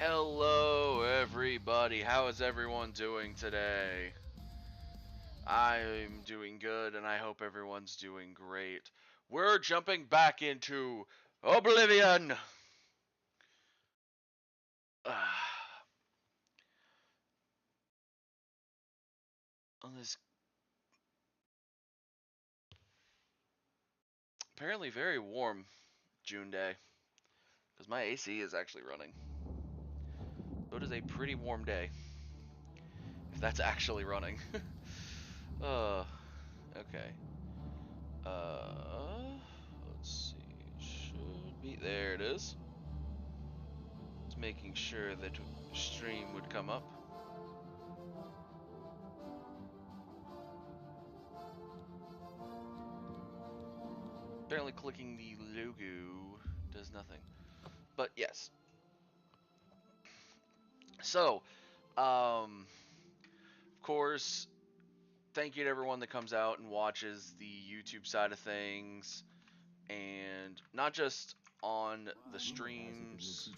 Hello everybody, how is everyone doing today? I'm doing good and I hope everyone's doing great. We're jumping back into Oblivion! On this apparently very warm June day, because my AC is actually running. So it is a pretty warm day, if that's actually running. Okay. Let's see, should be, there it is. Just making sure that stream would come up. Apparently clicking the logo does nothing. But yes. So, of course, thank you to everyone that comes out and watches the YouTube side of things. And not just on the streams,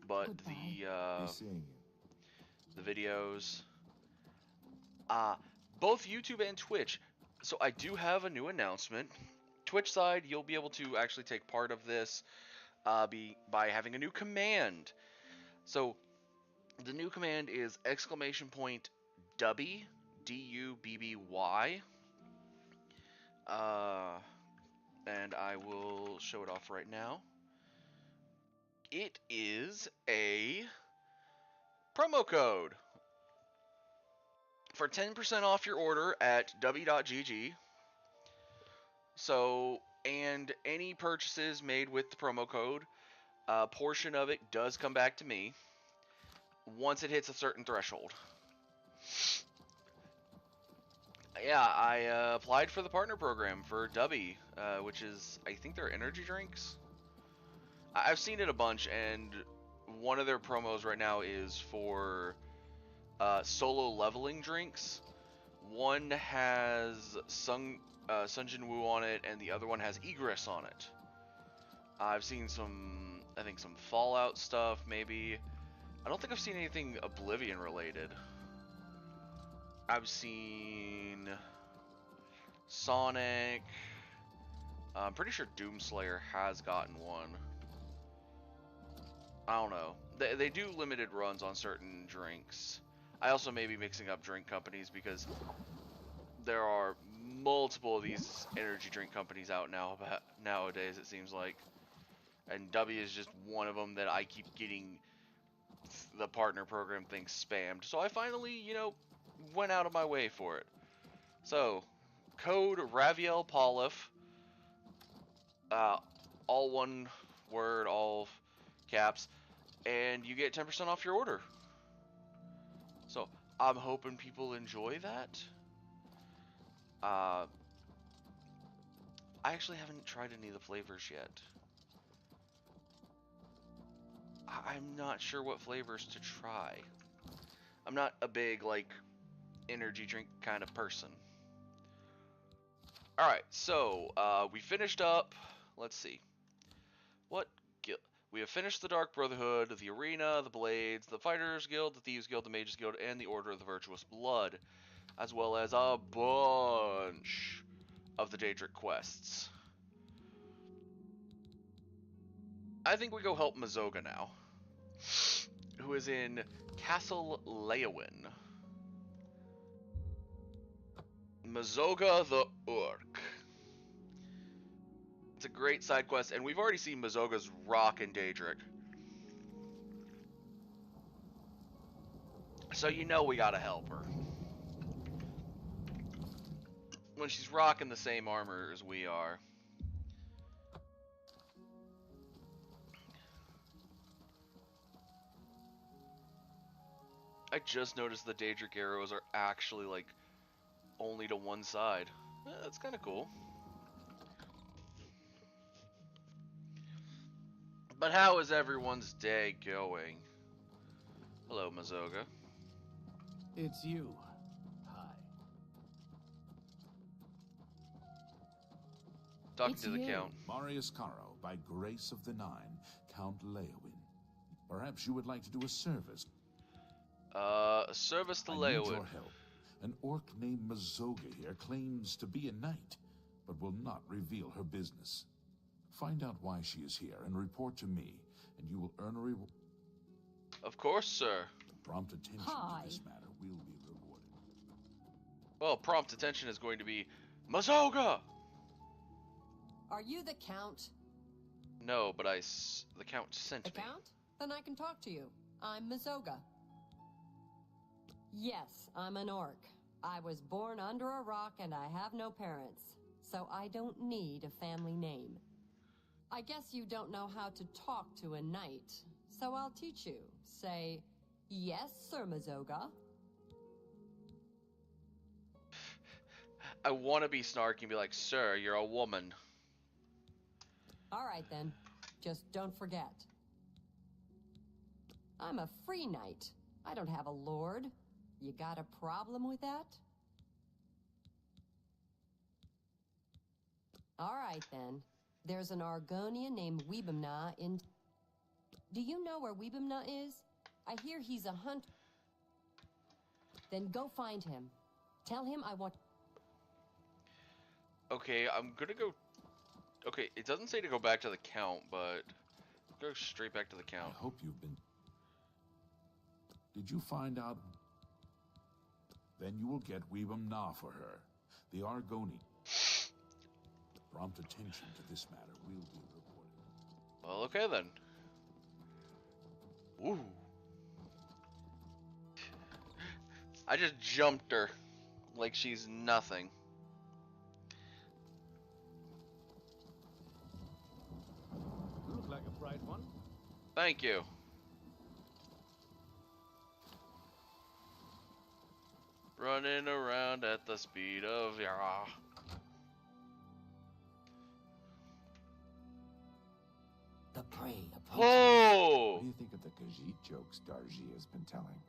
but the videos. Both YouTube and Twitch. So I do have a new announcement. Twitch side, you'll be able to actually take part of this by having a new command. So the new command is !Dubby, D-U-B-B-Y. And I will show it off right now. It is a promo code for 10% off your order at w.gg. So, and any purchases made with the promo code, a portion of it does come back to me once it hits a certain threshold. Yeah, I applied for the partner program for Dubby, which is, I think they're energy drinks. I've seen it a bunch, and one of their promos right now is for solo leveling drinks. One has Sunjin Woo on it, and the other one has Egress on it. I've seen some, I think some Fallout stuff, maybe. I don't think I've seen anything Oblivion related. I've seen Sonic. I'm pretty sure Doomslayer has gotten one. I don't know. They do limited runs on certain drinks. I also may be mixing up drink companies because there are multiple of these energy drink companies out nowadays, it seems like. And W is just one of them that I keep getting the partner program thing spammed. So I finally, went out of my way for it. So, code Raviel Polif, all one word, all caps, and you get 10% off your order. So, I'm hoping people enjoy that. I actually haven't tried any of the flavors yet. I'm not sure what flavors to try. I'm not a big, energy drink kind of person. Alright, so, we finished up. Let's see. We have finished the Dark Brotherhood, the Arena, the Blades, the Fighters Guild, the Thieves Guild, the Mages Guild, and the Order of the Virtuous Blood, as well as a bunch of the Daedric quests. I think we go help Mazoga now, who is in Castle Leowin. Mazoga the Orc. It's a great side quest, and we've already seen Mazoga's rock in Daedric. So we gotta help her. When she's rocking the same armor as we are. I just noticed the Daedric arrows are actually, only to one side. That's kind of cool. But how is everyone's day going? Hello, Mazoga. It's you. Hi. Talking to the Count. Marius Caro, by grace of the Nine, Count Leowin. Perhaps you would like to do a service. A service to I need Leowood. your help. An orc named Mazoga here claims to be a knight, but will not reveal her business. Find out why she is here and report to me, and you will earn a reward. Of course, sir. Prompt attention Hi. to this matter will be rewarded. Well, prompt attention is going to be Mazoga! Are you the Count? No, but the Count sent The me. Count? Then I can talk to you. I'm Mazoga. Yes, I'm an orc. I was born under a rock and I have no parents, so I don't need a family name. I guess you don't know how to talk to a knight, so I'll teach you. Say, yes, Sir Mazoga. I want to be snarky and be like, sir, you're a woman. All right then, just don't forget. I'm a free knight. I don't have a lord. You got a problem with that? All right then. There's an Argonian named Weebamna in... Do you know where Weebamna is? I hear he's a hunt. Then go find him. Tell him I want... Okay, I'm gonna go... Okay, it doesn't say to go back to the Count, but... Go straight back to the Count. I hope you've been... Did you find out? Then you will get Weebam Na for her, the Argoni. Prompt attention to this matter will be reported. Well, okay then. Ooh. I just jumped her like she's nothing. You look like a bright one. Thank you. Running around at the speed of Yara. The prey approaches. Whoa! What do you think of the Khajiit jokes Darji has been telling?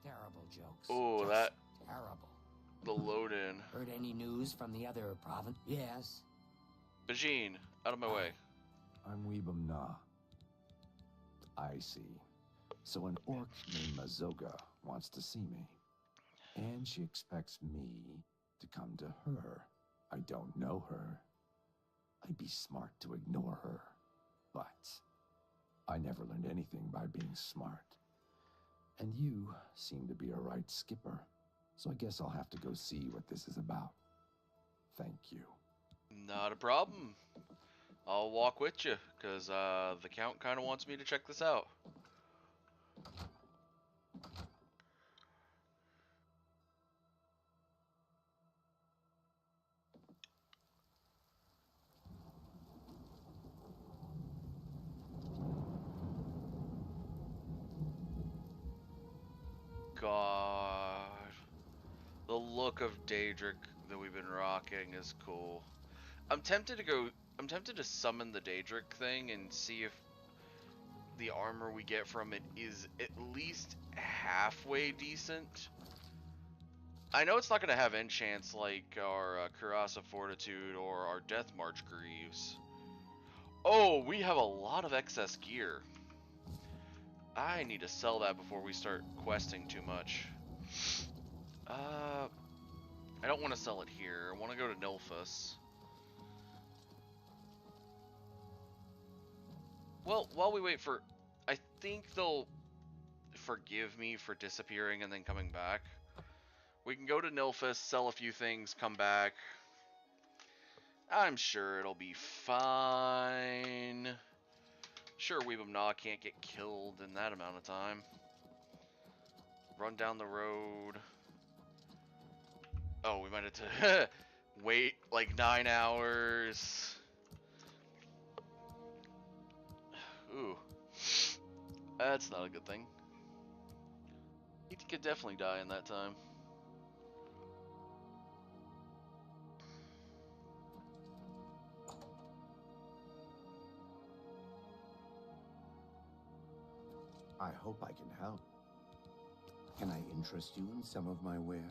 Terrible jokes. Oh, Just that- terrible. The load in. Heard any news from the other province? Yes. Bajin, out of my way. I'm Weebam Na. I see. So an orc named Mazoga wants to see me. And she expects me to come to her. I don't know her. I'd be smart to ignore her. But I never learned anything by being smart. And you seem to be a right skipper. So I guess I'll have to go see what this is about. Thank you. Not a problem. I'll walk with you, because the Count kind of wants me to check this out. God. The look of Daedric that we've been rocking is cool. I'm tempted to summon the Daedric thing and see if the armor we get from it is at least halfway decent. I know it's not going to have enchants like our Cuirass of Fortitude or our Death March Greaves. Oh, we have a lot of excess gear. I need to sell that before we start questing too much. I don't want to sell it here. I want to go to Nilfus. Well, while we wait for... I think they'll forgive me for disappearing and then coming back. We can go to Nilfus, sell a few things, come back. I'm sure it'll be fine. Sure, Weebam Na can't get killed in that amount of time. Run down the road. Oh, we might have to wait like 9 hours. Ooh. That's not a good thing. He could definitely die in that time. I hope I can help. Can I interest you in some of my wares?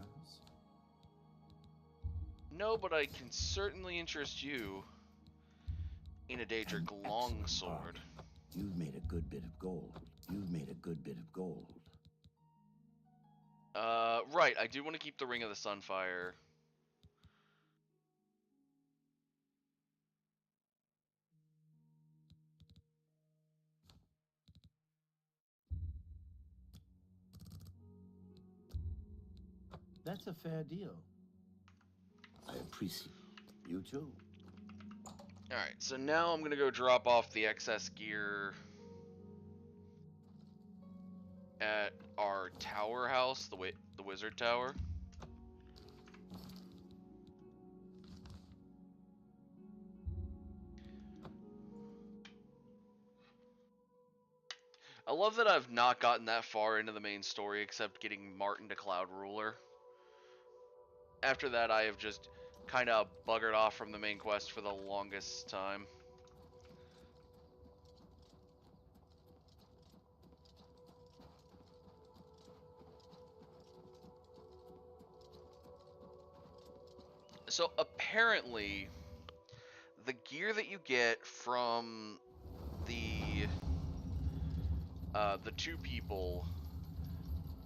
No, but I can certainly interest you in a Daedric An excellent longsword. bargain. You've made a good bit of gold. You've made a good bit of gold. Right, I do want to keep the Ring of the Sunfire. That's a fair deal. I appreciate you too. Alright, so now I'm gonna go drop off the excess gear at our tower house, the wizard tower. I love that I've not gotten that far into the main story except getting Martin to Cloud Ruler. After that, I have just kind of buggered off from the main quest for the longest time. So apparently, the gear that you get from the two people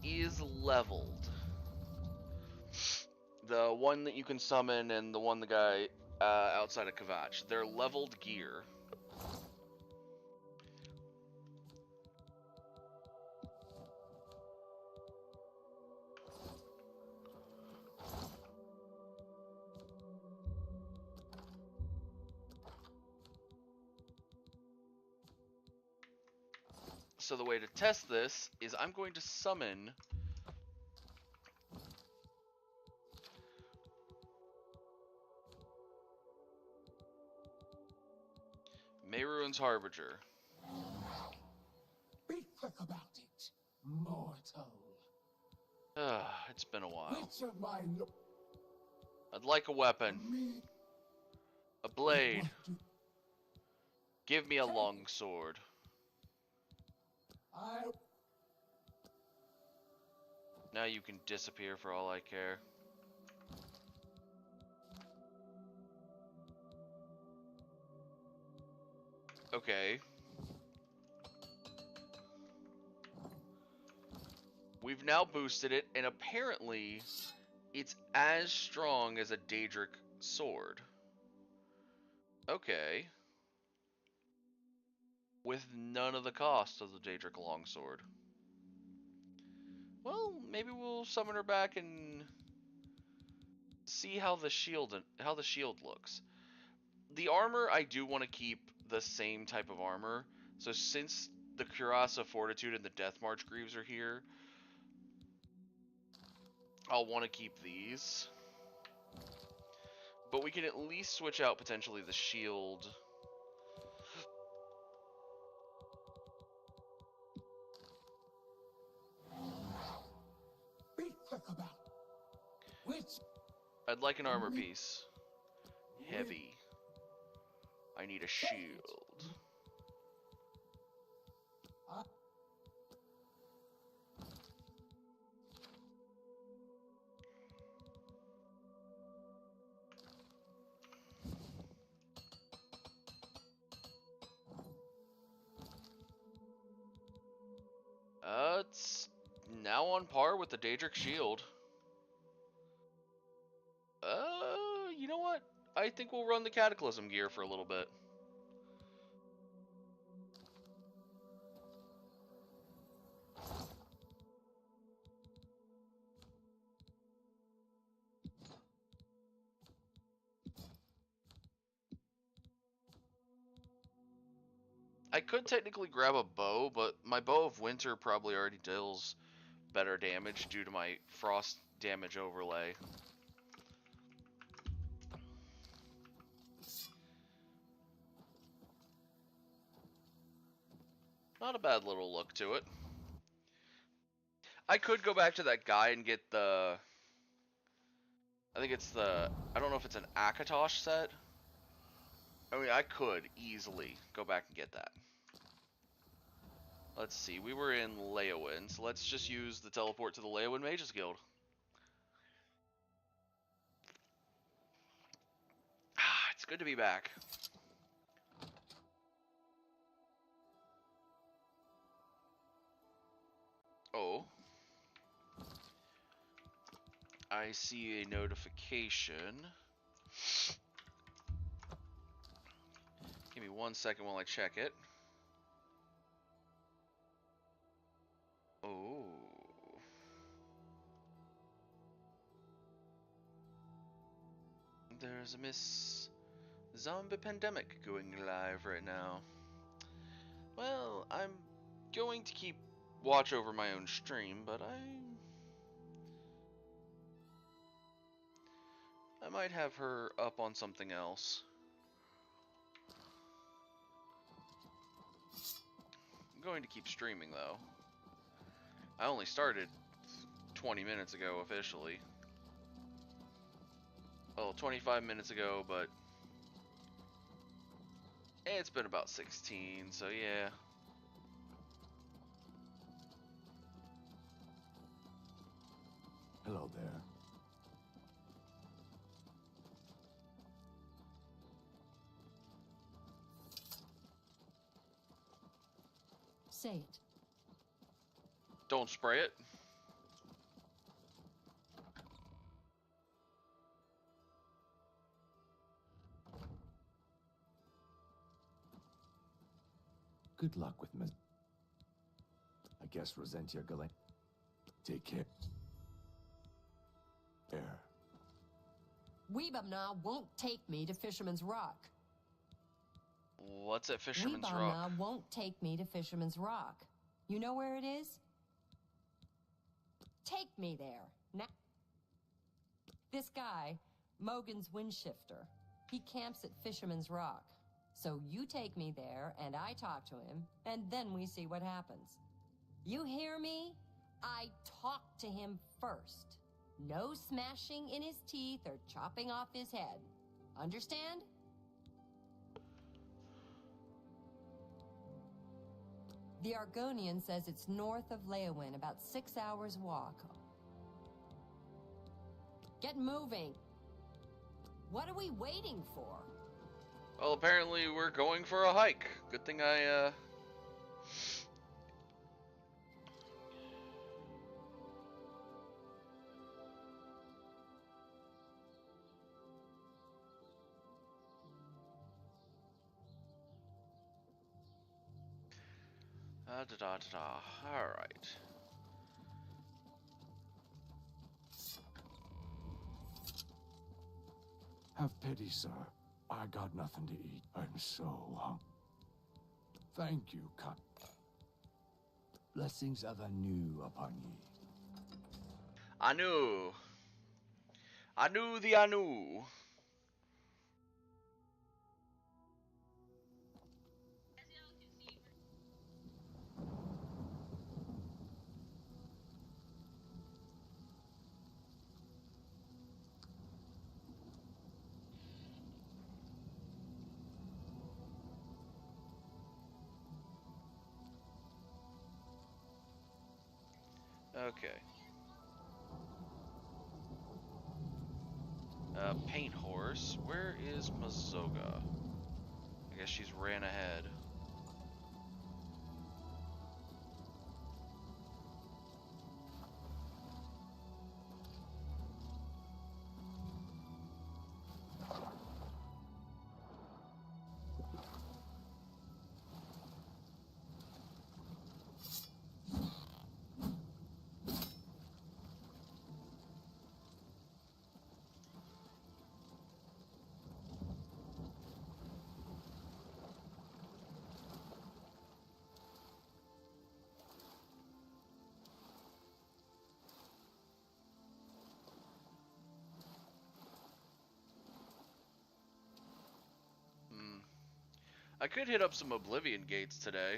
is leveled. The one that you can summon and the one the guy outside of Kvatch, they're leveled gear. So the way to test this is I'm going to summon Mehruin's Harbinger. Be quick about it, mortal. It's been a while. Which of my I'd like a weapon. me A blade. want to- Give me a long sword. I Now you can disappear for all I care. Okay. We've now boosted it, and apparently it's as strong as a Daedric sword. Okay. With none of the cost of the Daedric longsword. Well, maybe we'll summon her back and see how the shield looks. The armor, I do want to keep the same type of armor. So since the Cuirass of Fortitude and the Death March Greaves are here, I'll want to keep these. But we can at least switch out potentially the shield. be quick about which I'd like an armor piece. Heavy. I need a shield. It's now on par with the Daedric shield. You know what? I think we'll run the Cataclysm gear for a little bit. I could technically grab a bow, but my Bow of Winter probably already deals better damage due to my frost damage overlay. Not a bad little look to it. I could go back to that guy and get the... I think it's the... I don't know if it's an Akatosh set. I mean, I could easily go back and get that. Let's see, we were in Leowin, so let's just use the teleport to the Leowin Mages Guild. It's good to be back. Oh. I see a notification. Give me 1 second while I check it. Oh. There's a Miss Zombie Pandemic going live right now. Well, I'm going to keep watch over my own stream, but I might have her up on something else. I'm going to keep streaming though. I only started 20 minutes ago officially. Well, 25 minutes ago, but it's been about 16, so yeah. Hello there. Say it. Don't spray it. Good luck with Miss. I guess Rosentia Galen. Take care. Air. Weebamna won't take me to Fisherman's Rock. What's at Fisherman's Rock? Weebamna won't take me to Fisherman's Rock. You know where it is? Take me there. Now. This guy, Mogan's Windshifter, he camps at Fisherman's Rock. So you take me there, and I talk to him, and then we see what happens. You hear me? I talk to him first. No smashing in his teeth or chopping off his head. Understand? The Argonian says it's north of Leowin, about 6 hours walk. Get moving. What are we waiting for? Well, apparently we're going for a hike. Good thing I, Alright. Have pity, sir. I got nothing to eat. I'm so hungry. Thank you, Cut. Blessings of Anu upon ye. Anu. Anu the Anu. Okay. Paint horse. Where is Mazoga? I guess she's ran ahead. I could hit up some Oblivion gates today.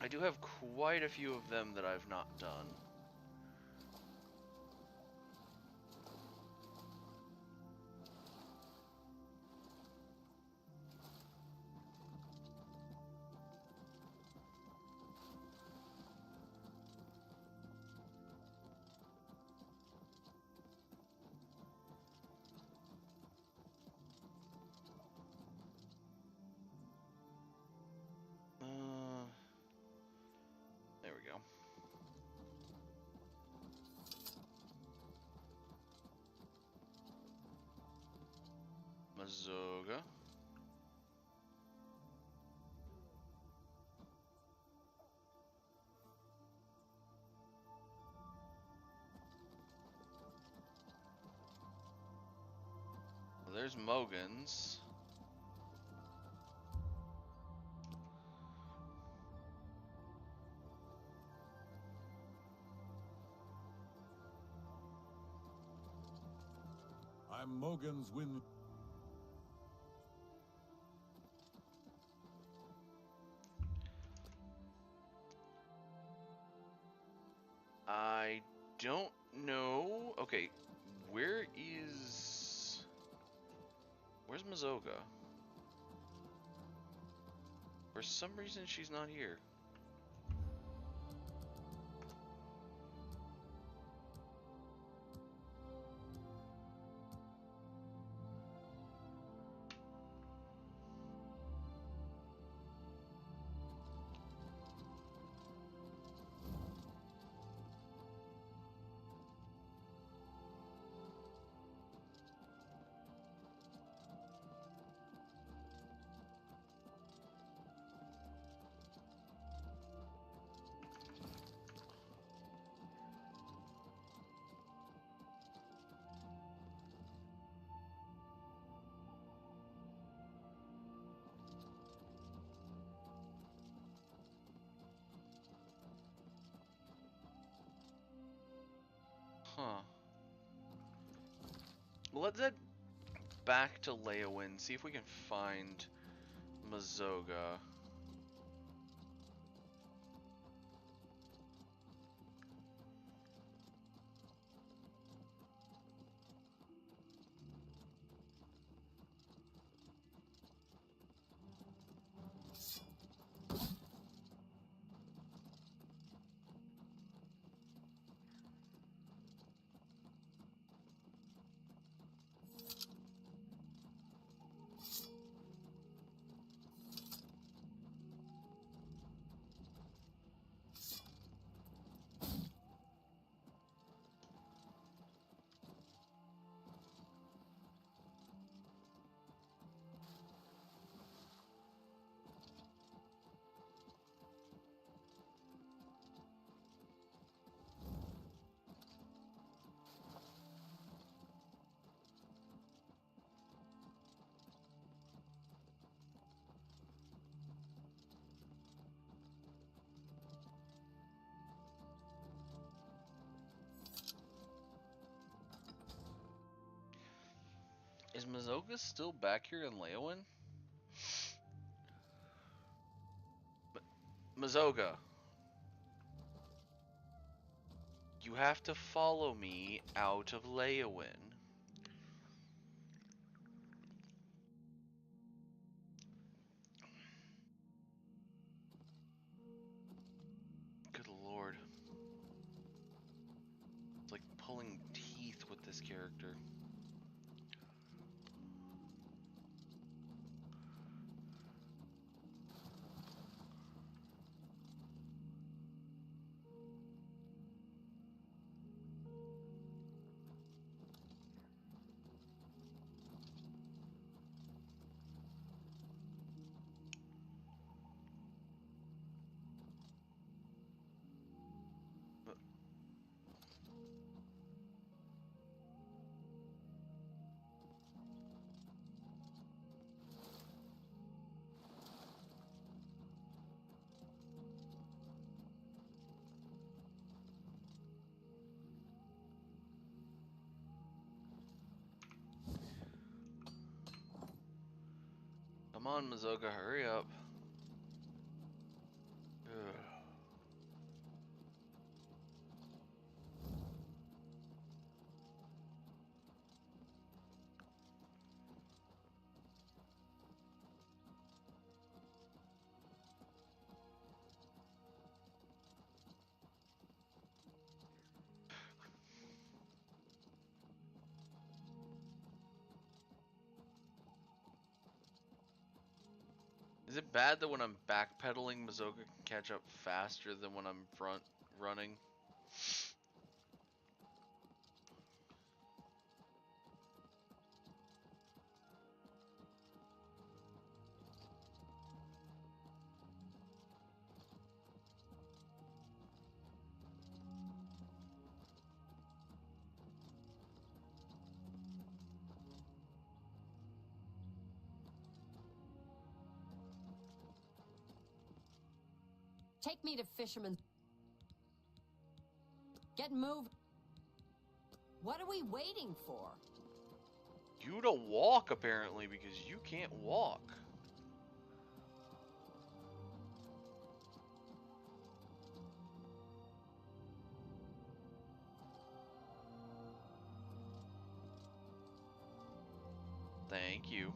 I do have quite a few of them that I've not done. There we go. Mazoga. Well, there's Mogan's. I'm Mogan's win. I don't know. Okay, where's Mazoga? For some reason she's not here. Huh. Well, let's head back to Leowin, see if we can find Mazoga. Is Mazoga still back here in Leowin? Mazoga, you have to follow me out of Leowin. Good lord. It's like pulling teeth with this character. Come on, Mazoga, hurry up. Ugh. Is it bad that when I'm backpedaling, Mazoga can catch up faster than when I'm front running? Take me to Fisherman's. Get moved. What are we waiting for? You to walk, apparently, because you can't walk. Thank you.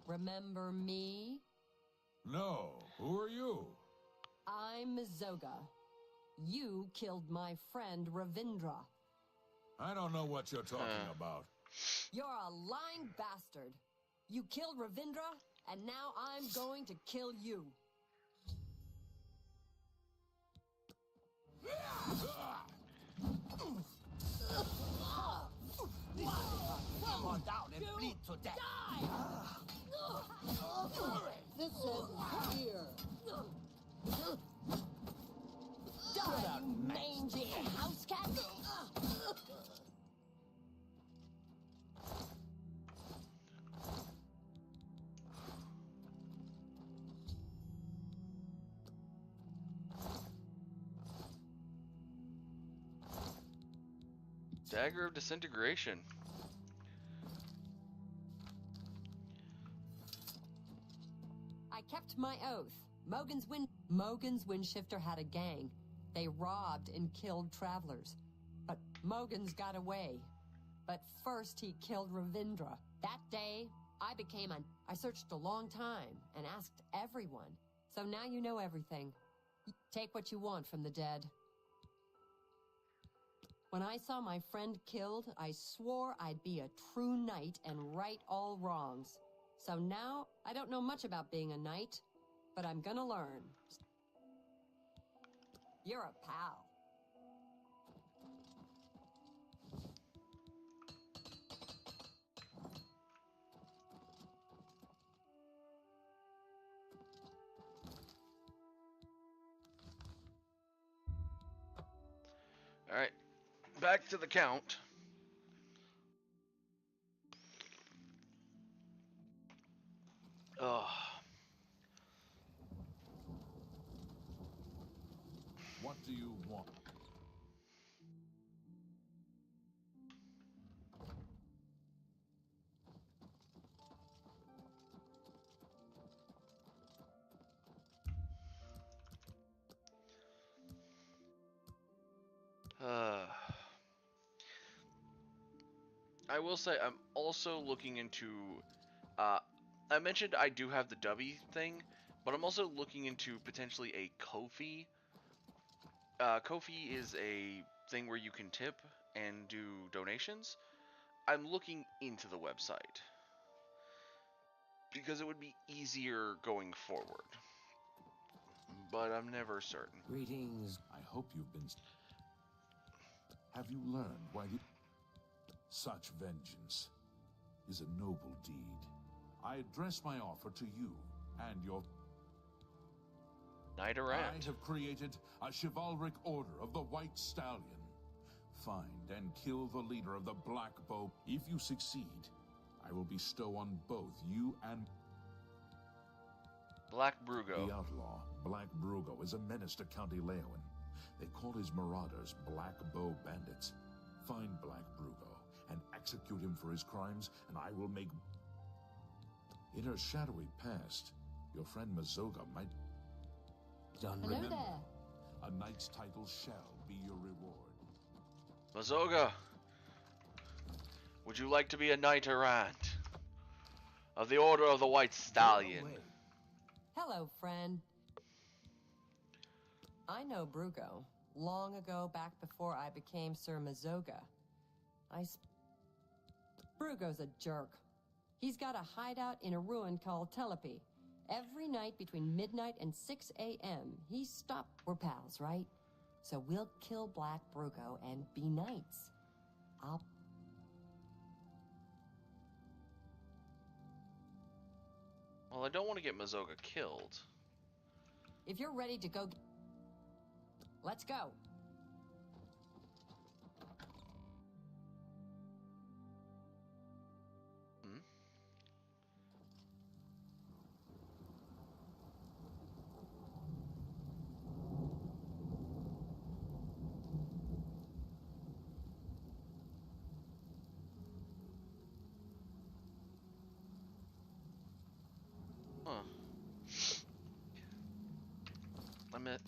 Remember me? No, who are you? I'm Mazoga. You killed my friend Ravindra. I don't know what you're talking about. You're a lying bastard. You killed Ravindra, and now I'm going to kill you. Come on down and bleed to death. This ends here. Die, you mangy house cat! Dagger of Disintegration. I kept my oath. Mogan's Windshifter had a gang. They robbed and killed travelers. But Mogan's got away. But first he killed Ravindra. That day, I searched a long time and asked everyone. So now you know everything. Take what you want from the dead. When I saw my friend killed, I swore I'd be a true knight and right all wrongs. So now, I don't know much about being a knight, but I'm gonna learn. You're a pal. Alright, back to the count. Ugh. What do you want? I will say I'm also looking into I mentioned I do have the Dubby thing, but I'm also looking into potentially a Ko-fi. Ko-fi is a thing where you can tip and do donations. I'm looking into the website because it would be easier going forward, but I'm never certain. Greetings. I hope you've been... Have you learned why such vengeance is a noble deed? I address my offer to you and your... Knight I Errant. have created a chivalric order of the White Stallion. Find and kill the leader of the Black Bow. If you succeed, I will bestow on both you and... Black Brugo. The outlaw, Black Brugo, is a menace to County Leowen. They call his marauders Black Bow Bandits. Find Black Brugo and execute him for his crimes, and I will make... In her shadowy past, your friend Mazoga might... Done. Hello Remember, there. a knight's title shall be your reward. Mazoga, would you like to be a Knight Errant of the Order of the White Stallion? Hello, friend. I know Brugo. Long ago, back before I became Sir Mazoga. Brugo's a jerk. He's got a hideout in a ruin called Telepi. Every night between midnight and 6 a.m., he stops. We're pals, right? So we'll kill Black Brugo and be knights. Well, I don't want to get Mazoga killed. If you're ready to go... Let's go. Hmm? Huh.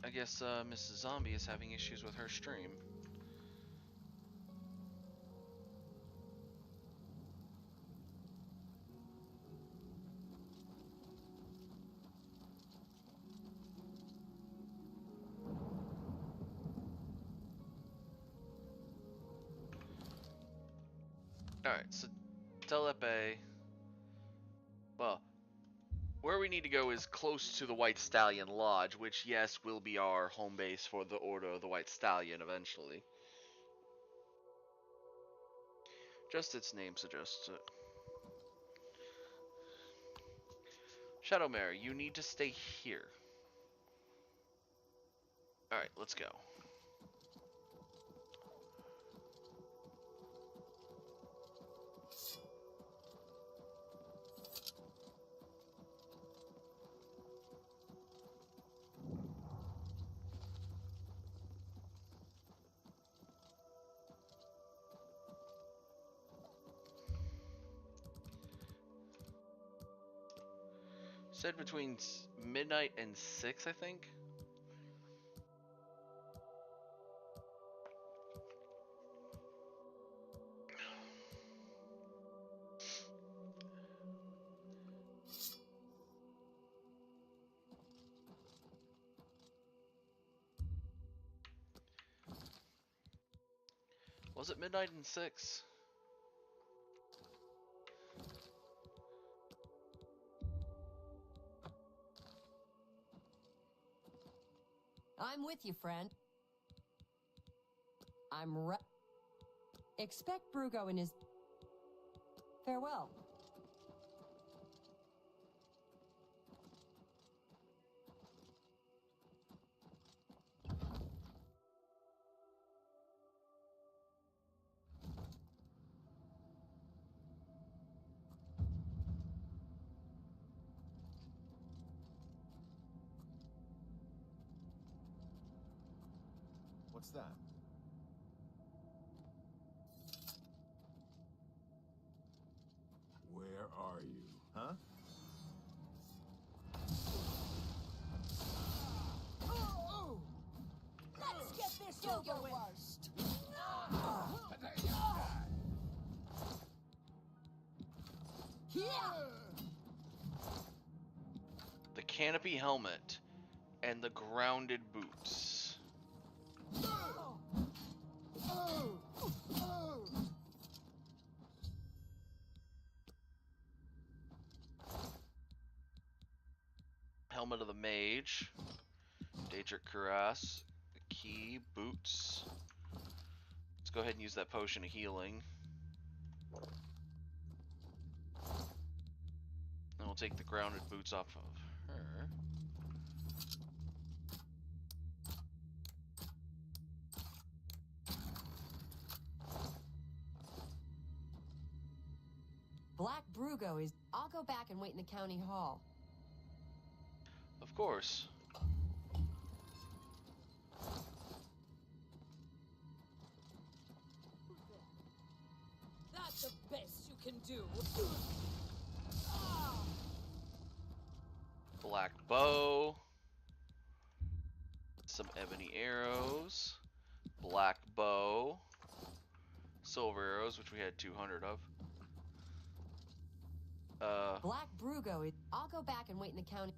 I guess Mrs. Zombie is having issues with her stream. Alright, so Telepe. Well, where we need to go is close to the White Stallion Lodge, which, yes, will be our home base for the Order of the White Stallion eventually. Just its name suggests it. Shadowmare, you need to stay here. Alright, let's go. Said between midnight and 6, I think. Was it midnight and 6? I'm with you, friend. I'm re- Expect Brugo in his... Farewell. What's that? Where are you? Huh? Let's get this over with. Worst. The canopy helmet and the grounded boots. Helmet of the Mage. Daedric Cuirass. The key. Boots. Let's go ahead and use that potion of healing. Then we'll take the grounded boots off of her. Black Brugo is... I'll go back and wait in the county hall. Of course. That's the best you can do. Black bow. Some ebony arrows. Black bow. Silver arrows, which we had 200 of. Black Brugo is... I'll go back and wait in the county...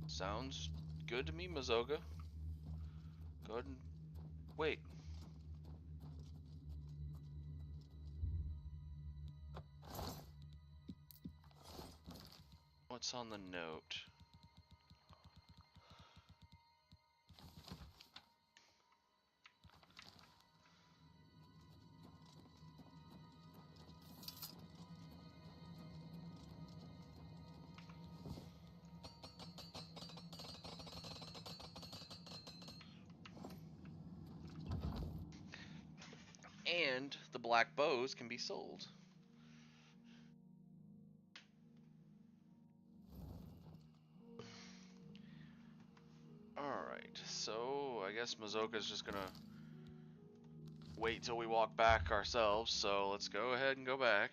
Sounds good to me, Mazoga. Go ahead and wait. What's on the note? And the black bows can be sold. Alright, so I guess Mazoka's just gonna wait till we walk back ourselves, so let's go ahead and go back.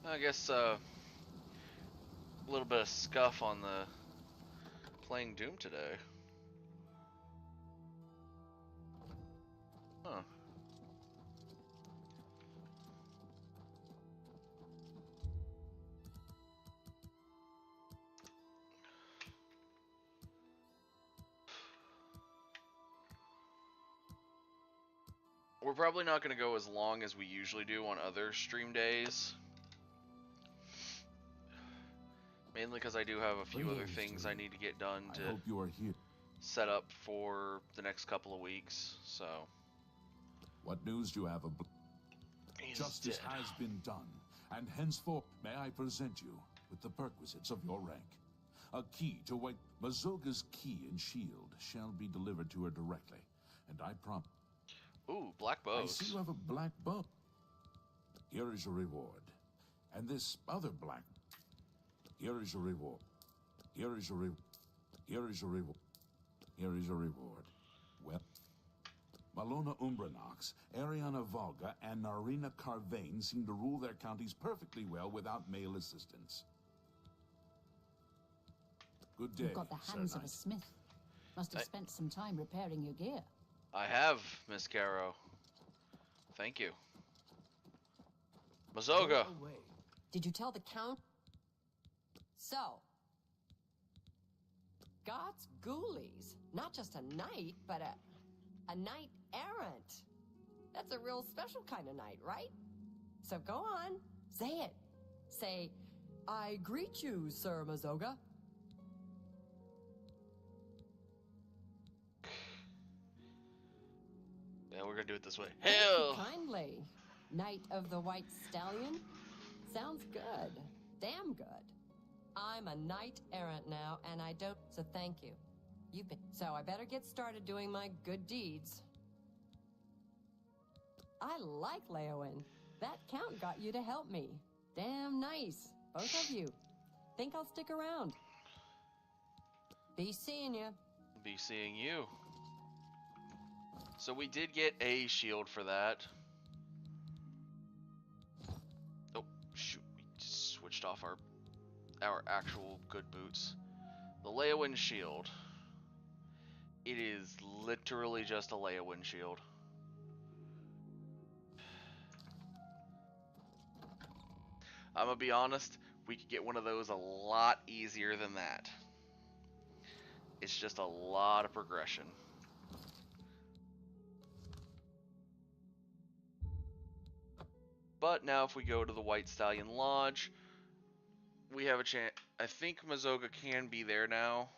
I guess a little bit of scuff on the playing Doom today. Huh. We're probably not going to go as long as we usually do on other stream days. Mainly because I do have a few other things I need to get done I hope you are here. set up for the next couple of weeks, so... What news do you have of... Justice has been done, and henceforth may I present you with the perquisites of your rank. A key to White... Mazoga's key and shield shall be delivered to her directly, and I promise... Ooh, black I bows. see you have a black bow. Here is your reward. And this other black... Here is your reward. Here is your reward. Here is your reward. Here is your reward. Well... Malona Umbranox, Ariana Volga, and Narina Carvane seem to rule their counties perfectly well without male assistance. Good day, You've got the hands Sir of a Knight. smith. Must have spent some time repairing your gear. I have, Miss Caro. Thank you. Mazoga! Did you tell the Count? So, God's ghoulies. Not just a knight, but a knight errant. That's a real special kind of knight, right? So go on, say it. Say, I greet you, Sir Mazoga. Yeah, we're gonna do it this way. Thank Hell! you kindly. Knight of the White Stallion? Sounds good. Damn good. I'm a knight errant now, and I don't, so thank you. You've been, so I better get started doing my good deeds. I like Leowin. That Count got you to help me. Damn nice, both of you. Think I'll stick around. Be seeing ya. Be seeing you. So we did get a shield for that. Oh, shoot. We just switched off our actual good boots. The Leowin shield. It is literally just a Leowin shield. I'm gonna be honest, we could get one of those a lot easier than that. It's just a lot of progression. But now if we go to the White Stallion Lodge, we have a chance. I think Mazoga can be there now.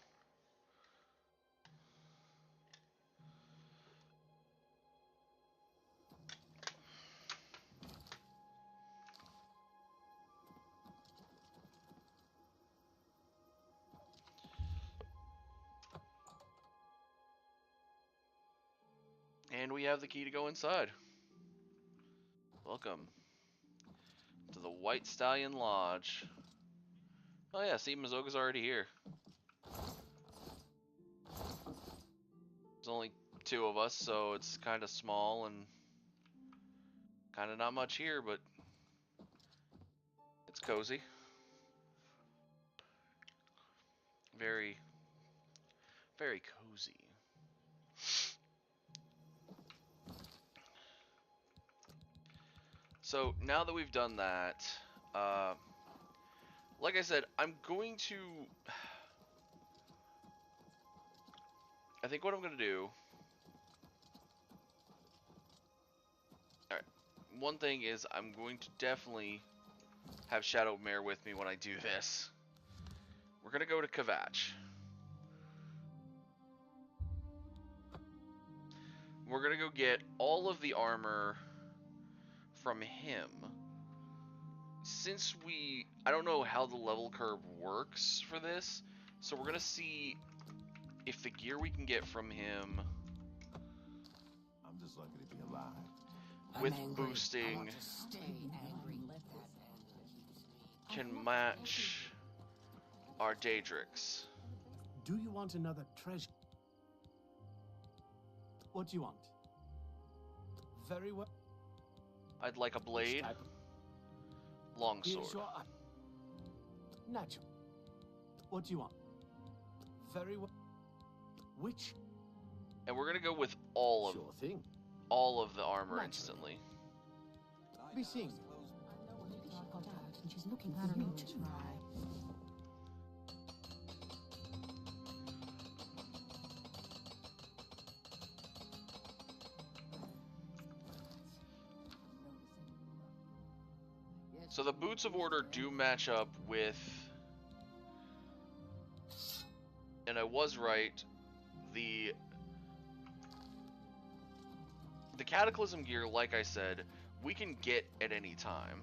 And we have the key to go inside. Welcome to the White Stallion Lodge. Oh yeah, see, Mazoga's already here. There's only two of us, so it's kind of small and kind of not much here, but it's cozy. Very, very cozy. So now that we've done that, like I said, I'm going to... I think what I'm going to do... Alright, one thing is I'm going to definitely have Shadowmare with me when I do this. We're gonna go to Kvatch. We're gonna go get all of the armor from him. Since I don't know how the level curve works for this, so we're gonna see if the gear we can get from him I'm just lucky to be alive. with I'm angry. I boosting want to stay angry. can match our Daedrix. Do you want another treasure? What do you want? Very well. I'd like a Which blade, type of- longsword. Here's your natural. What do you want? Very well. Which? And we're gonna go with all Sure thing. of the armor Naturally. instantly. Be seeing. Maybe she got out and she's looking for you to try. So the Boots of Order do match up with, and I was right, the Cataclysm gear, like I said, we can get at any time.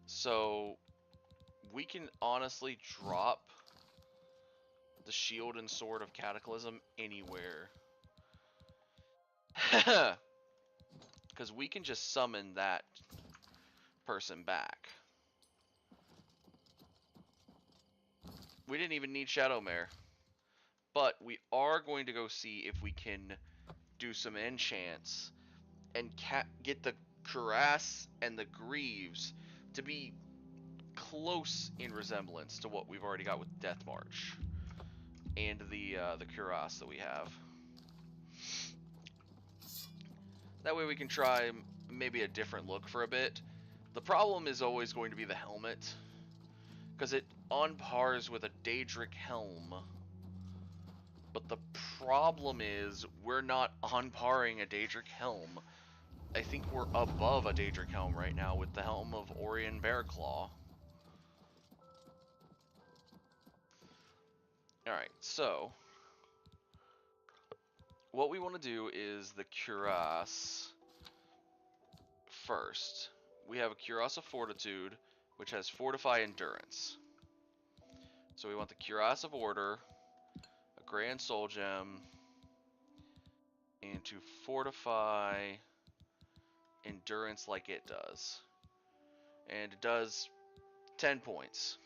So we can honestly drop the shield and sword of Cataclysm anywhere. Because we can just summon that person back. We didn't even need Shadowmare. But we are going to go see if we can do some enchants and get the Cuirass and the Greaves to be close in resemblance to what we've already got with Death March and the Cuirass that we have. That way we can try maybe a different look for a bit. The problem is always going to be the helmet, because it on pars with a Daedric helm. But the problem is we're not on paring a Daedric helm. I think we're above a Daedric helm right now with the helm of Orion Bearclaw. Alright, so what we want to do is the Cuirass first. We have a Cuirass of Fortitude, which has Fortify Endurance. So we want the Cuirass of Order, a Grand Soul Gem, and to fortify Endurance like it does. And it does 10 points.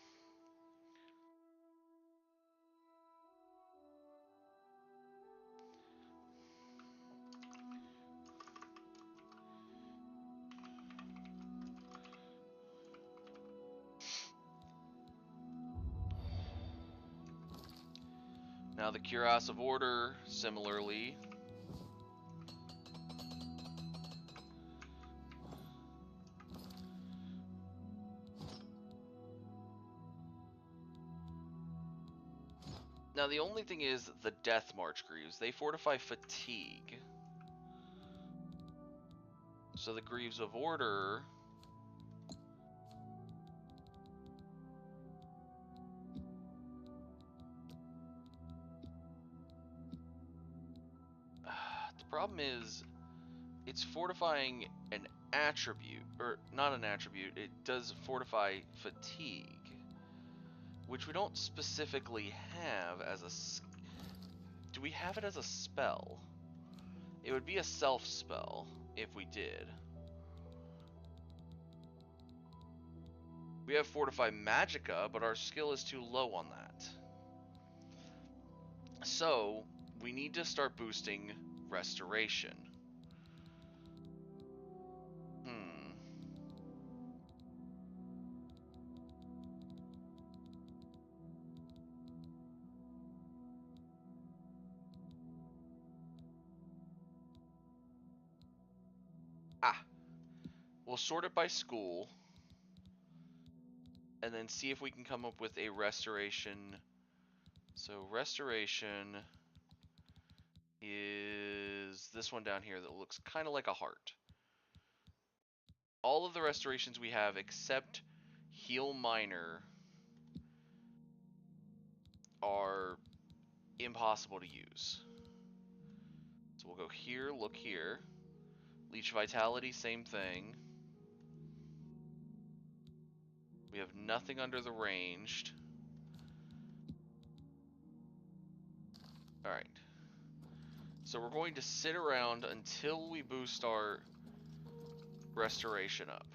Now the Cuirass of Order, similarly, now the only thing is the Death March Greaves, they fortify Fatigue. So the Greaves of Order the problem is it's fortifying an attribute, or not an attribute, it does fortify Fatigue, which we don't specifically have as a... Do we have it as a spell? It would be a self spell if we did. We have Fortify Magicka, but our skill is too low on that. So, we need to start boosting Restoration. We'll sort it by school, and then see if we can come up with a restoration. So restoration is this one down here that looks kind of like a heart. all of the restorations we have except Heal Minor are impossible to use. So we'll go here, look here. Leech Vitality, same thing. We have nothing under the ranged. Alright. So we're going to sit around until we boost our restoration up.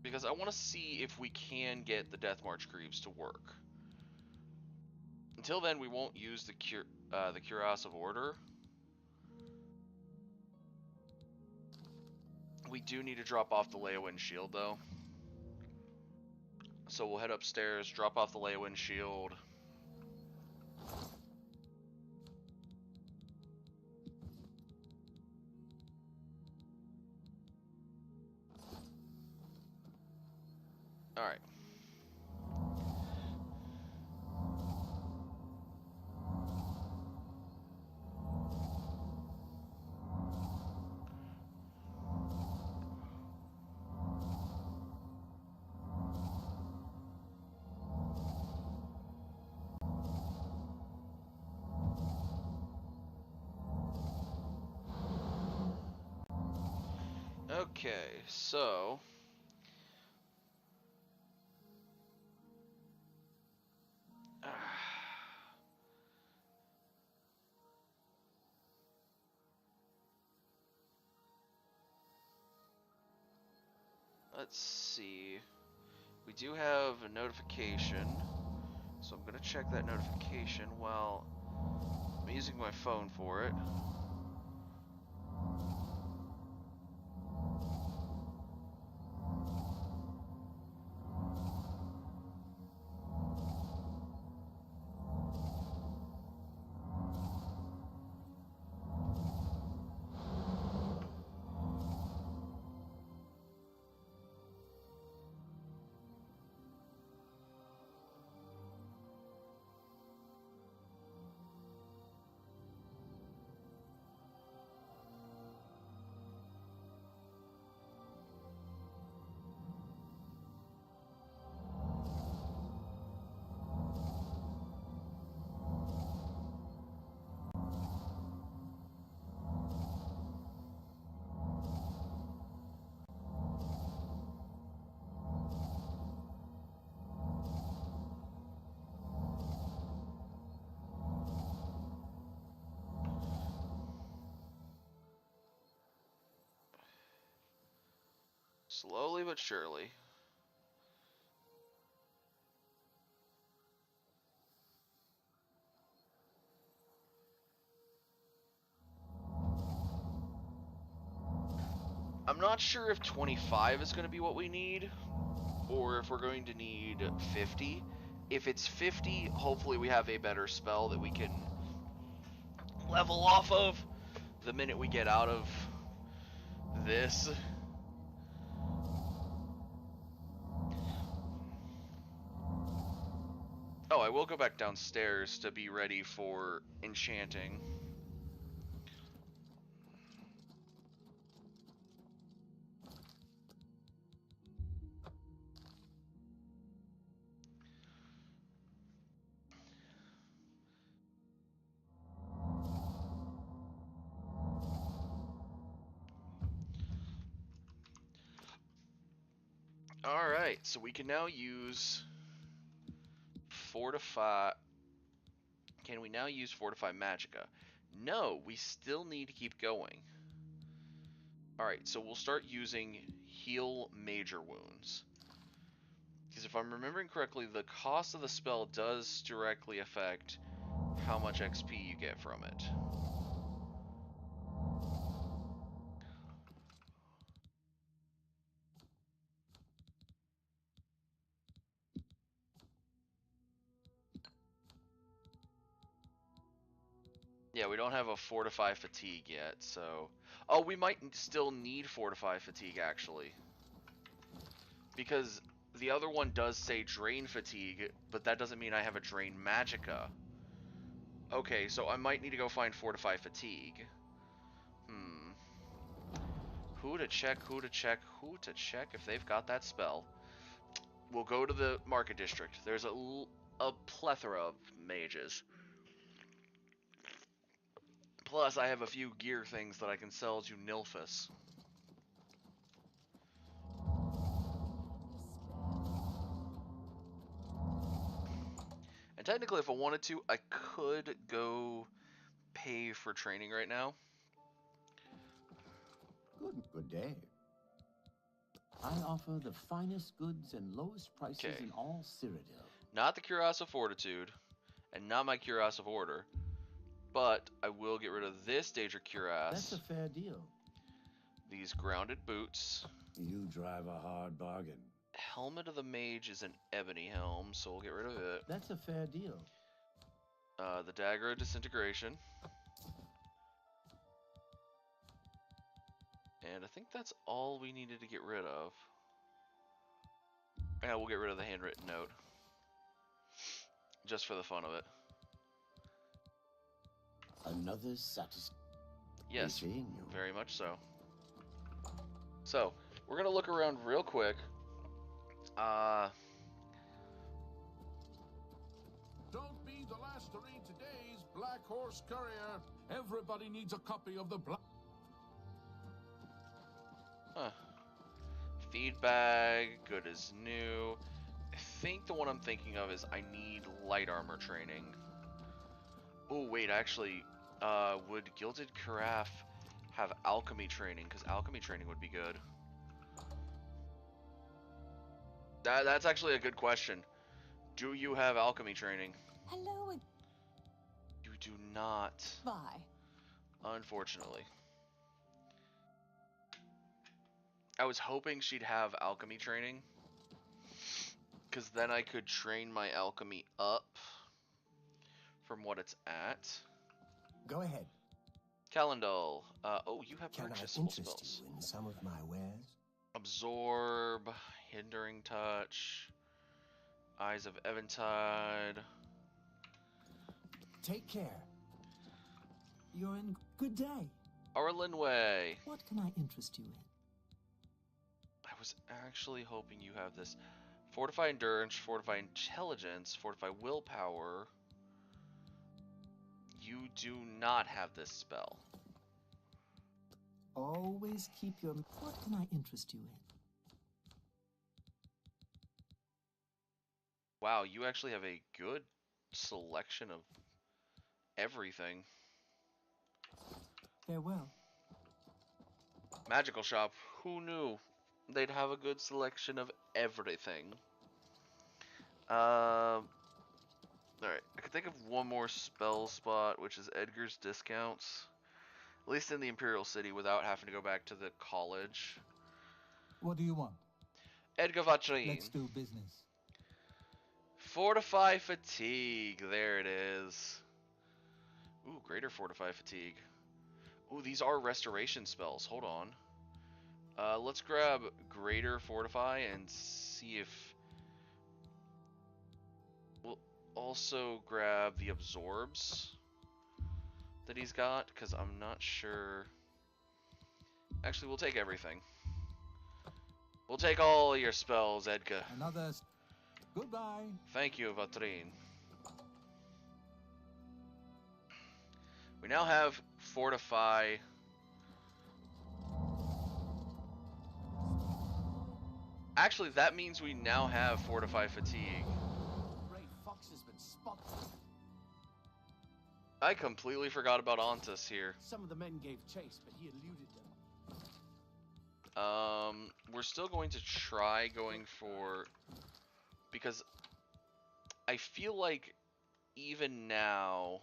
Because I want to see if we can get the Death March creeps to work. Until then, we won't use the Cuirass of Order. We do need to drop off the Leowind shield, though. So we'll head upstairs, drop off the Leowind shield. Alright. Okay, so let's see. We do have a notification, so I'm gonna check that notification while I'm using my phone for it. Slowly but surely. I'm not sure if 25 is going to be what we need, or if we're going to need 50. If it's 50, hopefully we have a better spell that we can level off of the minute we get out of this. Oh, I will go back downstairs to be ready for enchanting. Alright, so we can now use Fortify. Can we now use Fortify Magicka? No, we still need to keep going. Alright, so we'll start using Heal Major Wounds. Because if I'm remembering correctly, the cost of the spell does directly affect how much XP you get from it. Yeah, we don't have a Fortify Fatigue yet, so... Oh, we might still need Fortify Fatigue, actually. Because the other one does say Drain Fatigue, but that doesn't mean I have a Drain Magicka. Okay, so I might need to go find Fortify Fatigue. Who to check if they've got that spell. We'll go to the market district. There's a plethora of mages. Plus, I have a few gear things that I can sell to Nilphus. And technically, if I wanted to, I could go pay for training right now. Good day. I offer the finest goods and lowest prices Okay. in all Cyrodiil. Not the Cuirass of Fortitude, and not my Cuirass of Order, but I will get rid of this Daedric Cuirass. That's a fair deal. These grounded boots. You drive a hard bargain. Helmet of the Mage is an ebony helm, so we'll get rid of it. That's a fair deal. The Dagger of Disintegration. And I think that's all we needed to get rid of. Yeah, we'll get rid of the handwritten note. Just for the fun of it. Another satisfaction. Yes, seeing you. very much so. So, we're going to look around real quick. Don't be the last to read today's Black Horse Courier. Everybody needs a copy of the Black... Huh. Feed bag, good as new. I think the one I'm thinking of is I need light armor training. Oh wait, actually, would Gilded Carafe have alchemy training? Because alchemy training would be good. That's actually a good question. Do you have alchemy training? Hello. You do not. Bye. Unfortunately. I was hoping she'd have alchemy training, because then I could train my alchemy up from what it's at. Go ahead. Calendal. Oh, you have Can I purchasable interest spells. you in some of my wares? Absorb, Hindering Touch, Eyes of Eventide. Take care. You're in good day. Arlenway. What can I interest you in? I was actually hoping you have this. Fortify Endurance, Fortify Intelligence, Fortify Willpower. You do not have this spell. Always keep your... What can I interest you in? Wow, you actually have a good selection of everything. Farewell. Magical Shop, who knew? They'd have a good selection of everything. Alright, I can think of one more spell spot, which is Edgar's Discounts. At least in the Imperial City, without having to go back to the college. What do you want? Edgar Vatrin. Let's do business. Fortify Fatigue, there it is. Ooh, Greater Fortify Fatigue. Ooh, these are restoration spells, hold on. Let's grab Greater Fortify and see if... We'll also grab the Absorbs that he's got, because I'm not sure... Actually, we'll take everything. We'll take all your spells, Edgar. Another... Goodbye. Thank you, Vatrin. We now have Fortify... Actually, that means we now have Fortify Fatigue. Gray Fox has been spotted. I completely forgot about Ontus here. Some of the men gave chase, but he eluded them. We're still going to try going for... Because I feel like even now...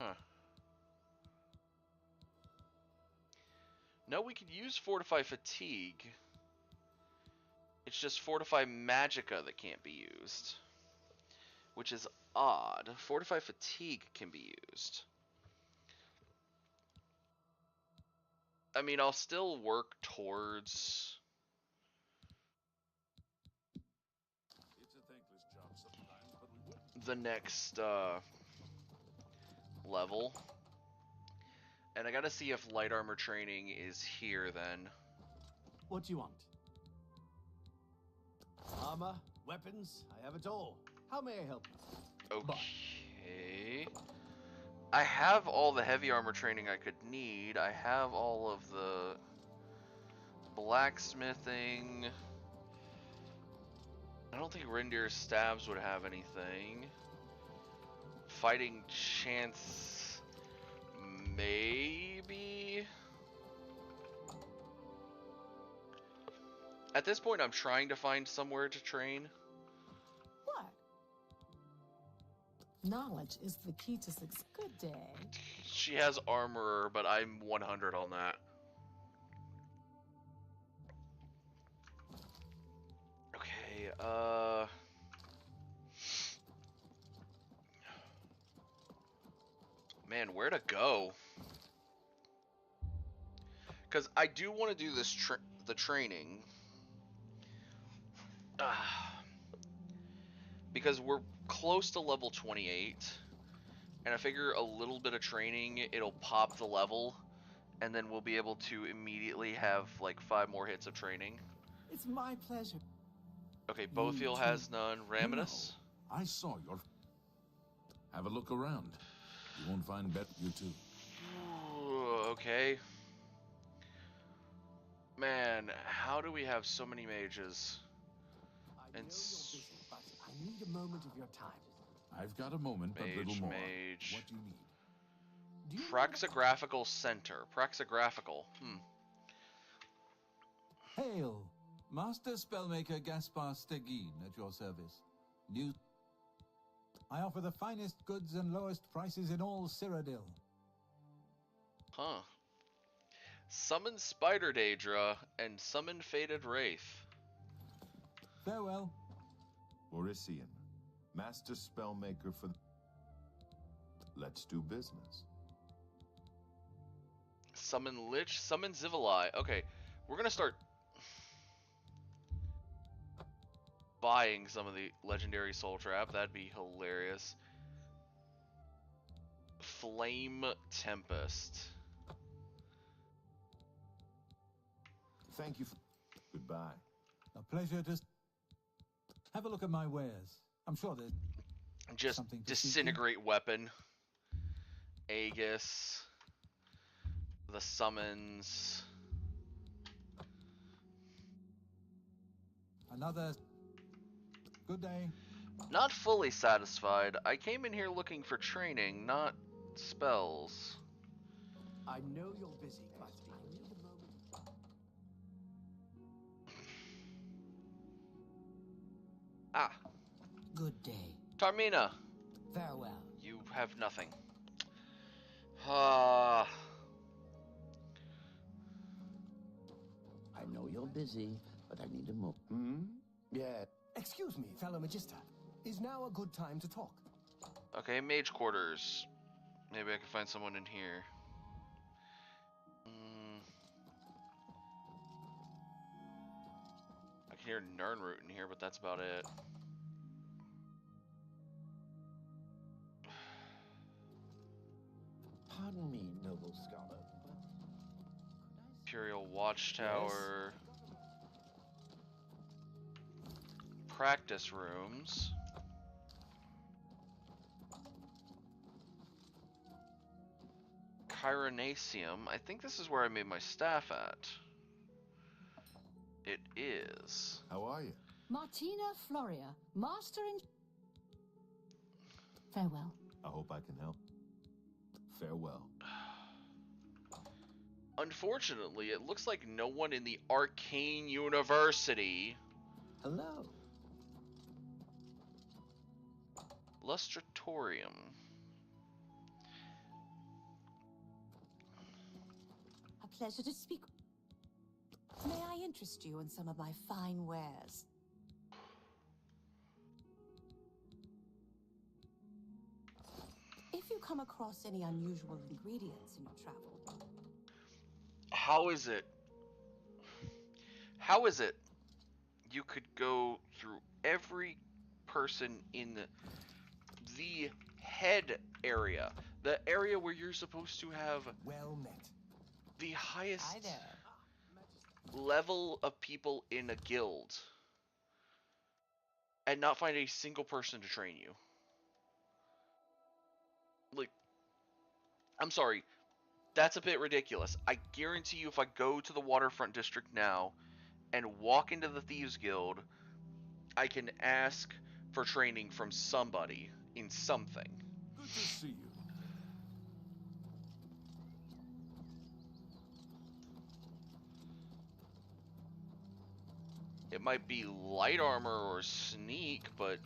Huh. No, we could use Fortify Fatigue. It's just Fortify Magicka that can't be used. Which is odd. Fortify Fatigue can be used. I mean, I'll still work towards... It's a thankless job sometimes, but we wouldn't. the next, level. And I gotta see if light armor training is here then. What do you want? Armor, weapons, I have it all. How may I help you? Okay. I have all the heavy armor training I could need. I have all of the blacksmithing. I don't think Reindeer's stabs would have anything. Fighting chance, maybe? At this point, I'm trying to find somewhere to train. What? Knowledge is the key to success. Good day. She has armorer, but I'm 100 on that. Okay, man, where to go? Because I do want to do this the training. Because we're close to level 28, and I figure a little bit of training, it'll pop the level, and then we'll be able to immediately have like 5 more hits of training. It's my pleasure. Okay, Bothiel has none. Raminus? Hello. I saw your... Have a look around. You won't find better, you too. Ooh, okay. Man, how do we have so many mages? I know you're busy, but I need a moment of your time. I've got a moment, but little more. Mage. What do you need? Do you Praxographical Center. Praxographical. Hail, Master Spellmaker Gaspar Stegin at your service. I offer the finest goods and lowest prices in all Cyrodiil. Huh. Summon Spider Daedra and summon Fated Wraith. Farewell. Orisian, master spellmaker for... Let's do business. Summon Lich, summon Zivilai. Okay, we're gonna start buying some of the legendary Soul Trap. That'd be hilarious. Flame Tempest. Thank you for... Goodbye. A pleasure to have a look at my wares. I'm sure there's Just something to disintegrate weapon. Aegis. The summons. Another good day. Not fully satisfied. I came in here looking for training, not spells. I know you're busy, but I need a moment. Ah, Good day. Tarmina, Farewell. you have nothing. Ah. I know you're busy, but I need a move. Yeah. Excuse me, fellow Magister. Is now a good time to talk? Okay, mage quarters. Maybe I can find someone in here. I can hear Nernroot in here, but that's about it. Pardon me, noble scholar, but Imperial Watchtower. Practice rooms. Chironacium. I think this is where I made my staff at. It is. How are you? Martina Floria, Master in... Farewell. I hope I can help. Farewell. Unfortunately, it looks like no one in the Arcane University. hello. Lustratorium. A pleasure to speak. May I interest you in some of my fine wares? If you come across any unusual ingredients in your travel. How is it you could go through every person in the head area, The area where you're supposed to have Well met. the highest Hi there. level of people in a guild and not find a single person to train you. Like, I'm sorry, that's a bit ridiculous. I guarantee you if I go to the Waterfront District now and walk into the Thieves Guild, I can ask for training from somebody in something. Good to see you. It might be light armor or sneak, but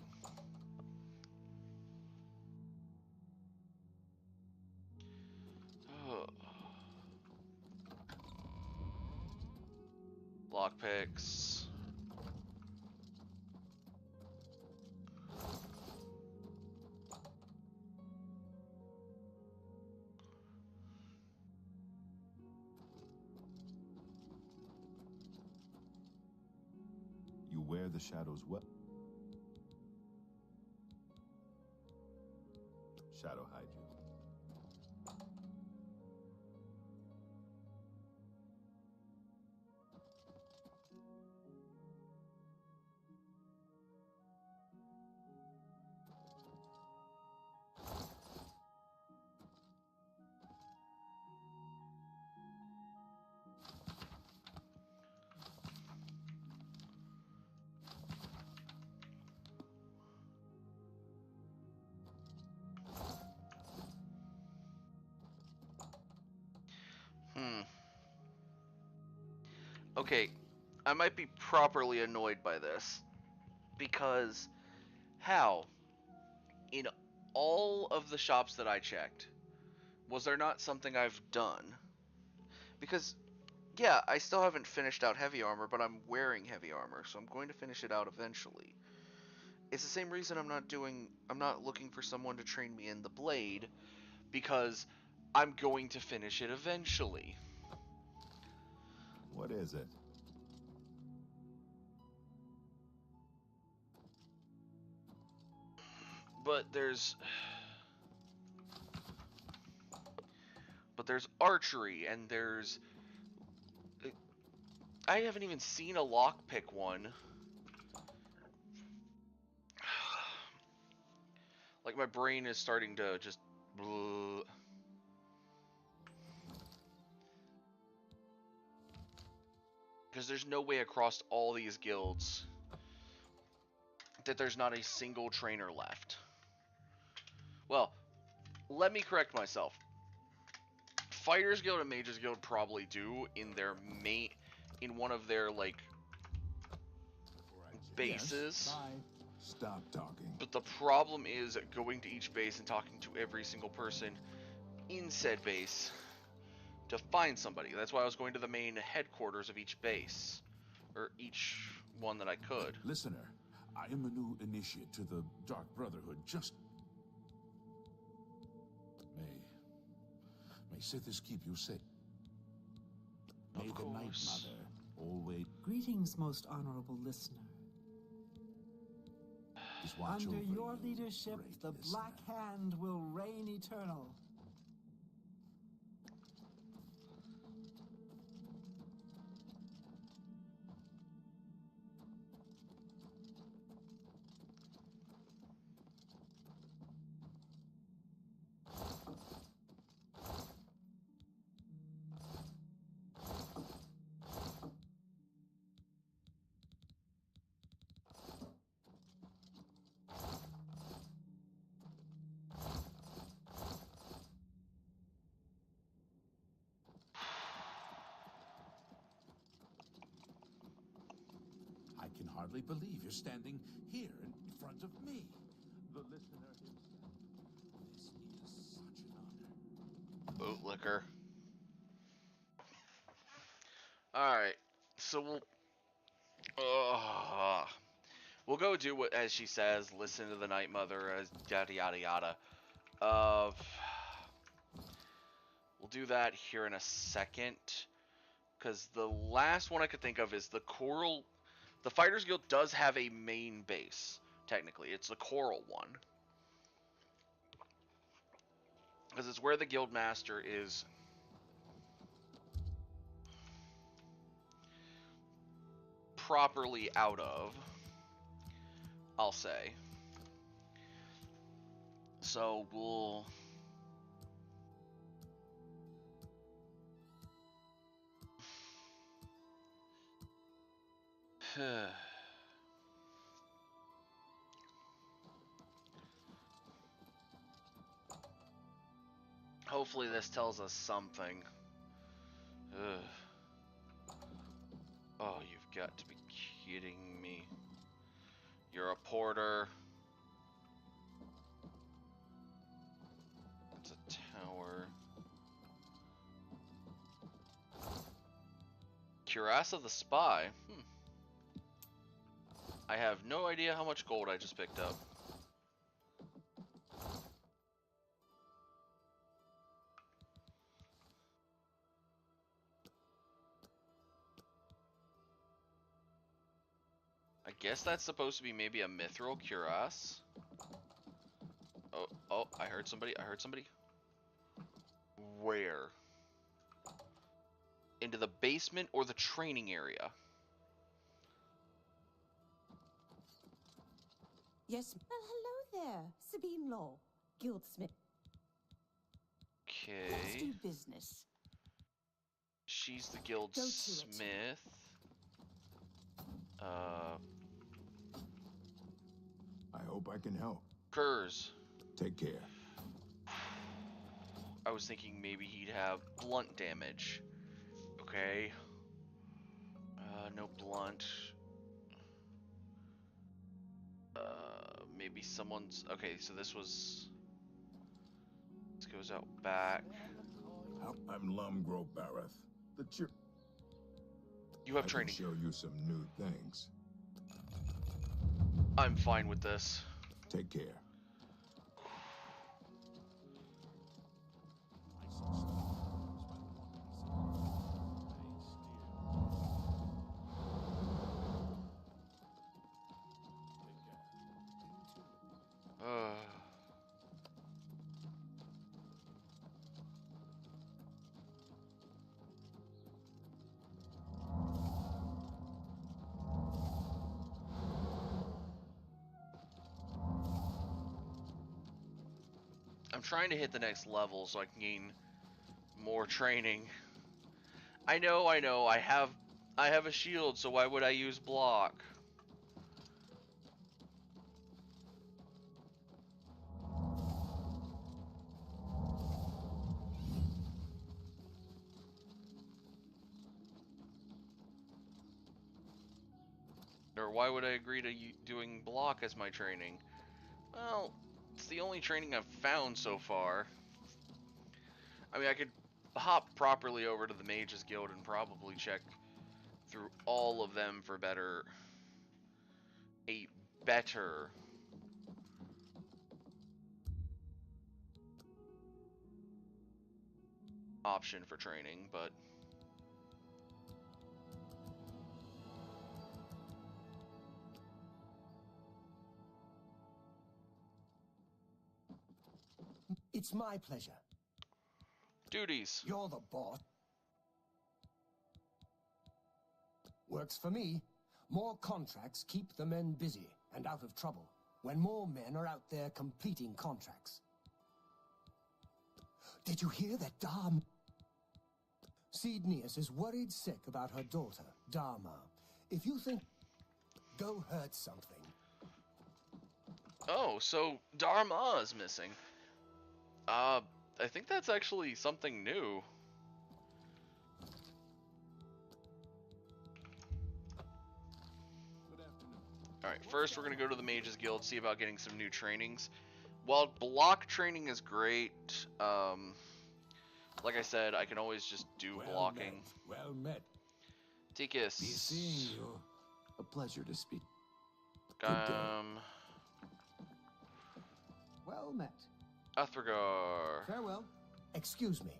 lockpicks. You wear the shadows well. Shadow hide you. Okay, I might be properly annoyed by this. Because how? In all of the shops that I checked, was there not something I've done? Because, yeah, I still haven't finished out heavy armor, but I'm wearing heavy armor, so I'm going to finish it out eventually. It's the same reason I'm not looking for someone to train me in the blade, because I'm going to finish it eventually. What is it? But there's archery, and there's... I haven't even seen a lockpick one. Like, my brain is starting to just... Because there's no way across all these guilds that there's not a single trainer left. Well, let me correct myself. Fighters Guild and Mages Guild probably do in their in one of their, like, bases. Yes, bye. Stop talking. But the problem is going to each base and talking to every single person in said base to find somebody. That's why I was going to the main headquarters of each base, or each one that I could. Listener, I am a new initiate to the Dark Brotherhood. Just may Sithis keep you safe. May the Night Mother always Greetings, most honorable listener. watch Under over your you, leadership, great the listener. Black Hand will reign eternal. I can hardly believe you're standing here in front of me, the listener himself. This is such an honor. Bootlicker. Alright, so we'll go do what, as she says, listen to the Night Mother, as yada yada yada. We'll do that here in a second, because the last one I could think of is the Coral. The Fighters Guild does have a main base, technically. It's the Coral one. Because it's where the guild master is properly out of, I'll say. So we'll... Hopefully this tells us something. Ugh. Oh, you've got to be kidding me. You're a porter. It's a tower. Curasa the Spy. I have no idea how much gold I just picked up. I guess that's supposed to be maybe a mithril cuirass. Oh, I heard somebody. Where? Into the basement or the training area? Yes. Well, hello there, Sabine Law, Guildsmith. Okay. Let's do business. She's the guildsmith. I hope I can help. Kurz. Take care. I was thinking maybe he'd have blunt damage. Okay. No blunt. Maybe someone's... Okay, so this was... This goes out back. I'm Lumgrove Bareth. You have I training. can show you some new things. I'm fine with this. Take care. I'm trying to hit the next level so I can gain more training. I know. I have a shield, so why would I use block? Or why would I agree to doing block as my training? Well, it's the only training I've found so far. I mean, I could hop properly over to the Mages Guild and probably check through all of them for a better option for training, but It's my pleasure. duties. You're the boss. Works for me. More contracts keep the men busy and out of trouble when more men are out there completing contracts. Did you hear that Sidnius is worried sick about her daughter, Dharma. If you think... Go hurt something. Oh, so Dharma is missing. I think that's actually something new. Alright, first we're going to go to the Mages Guild, see about getting some new trainings. While block training is great, like I said, I can always just do blocking. Well met. Tikis. Be seeing you. A pleasure to speak. Well met. Athragar. Farewell. Excuse me.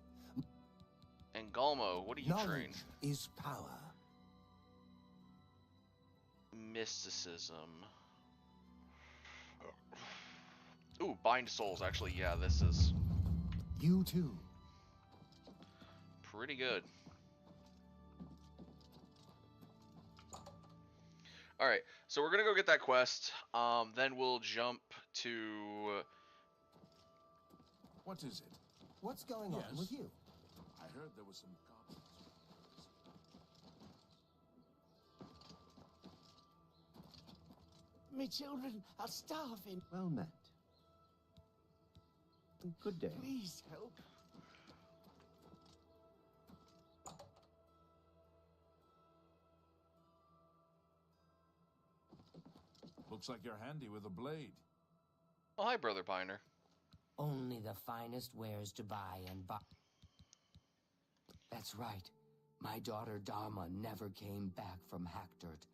And Galmo, what do you train? Knowledge is power. Mysticism. Ooh, Bind Souls, actually, yeah, this is You too. Pretty good. Alright, so we're gonna go get that quest. Then we'll jump to... What is it? What's going on with you? I heard there was some goblins. Me children are starving. Well met. Good day. Please help. Looks like you're handy with a blade. Oh, hi, Brother Piner. Only the finest wares to buy and buy. That's right. My daughter Dharma never came back from Hackdirt.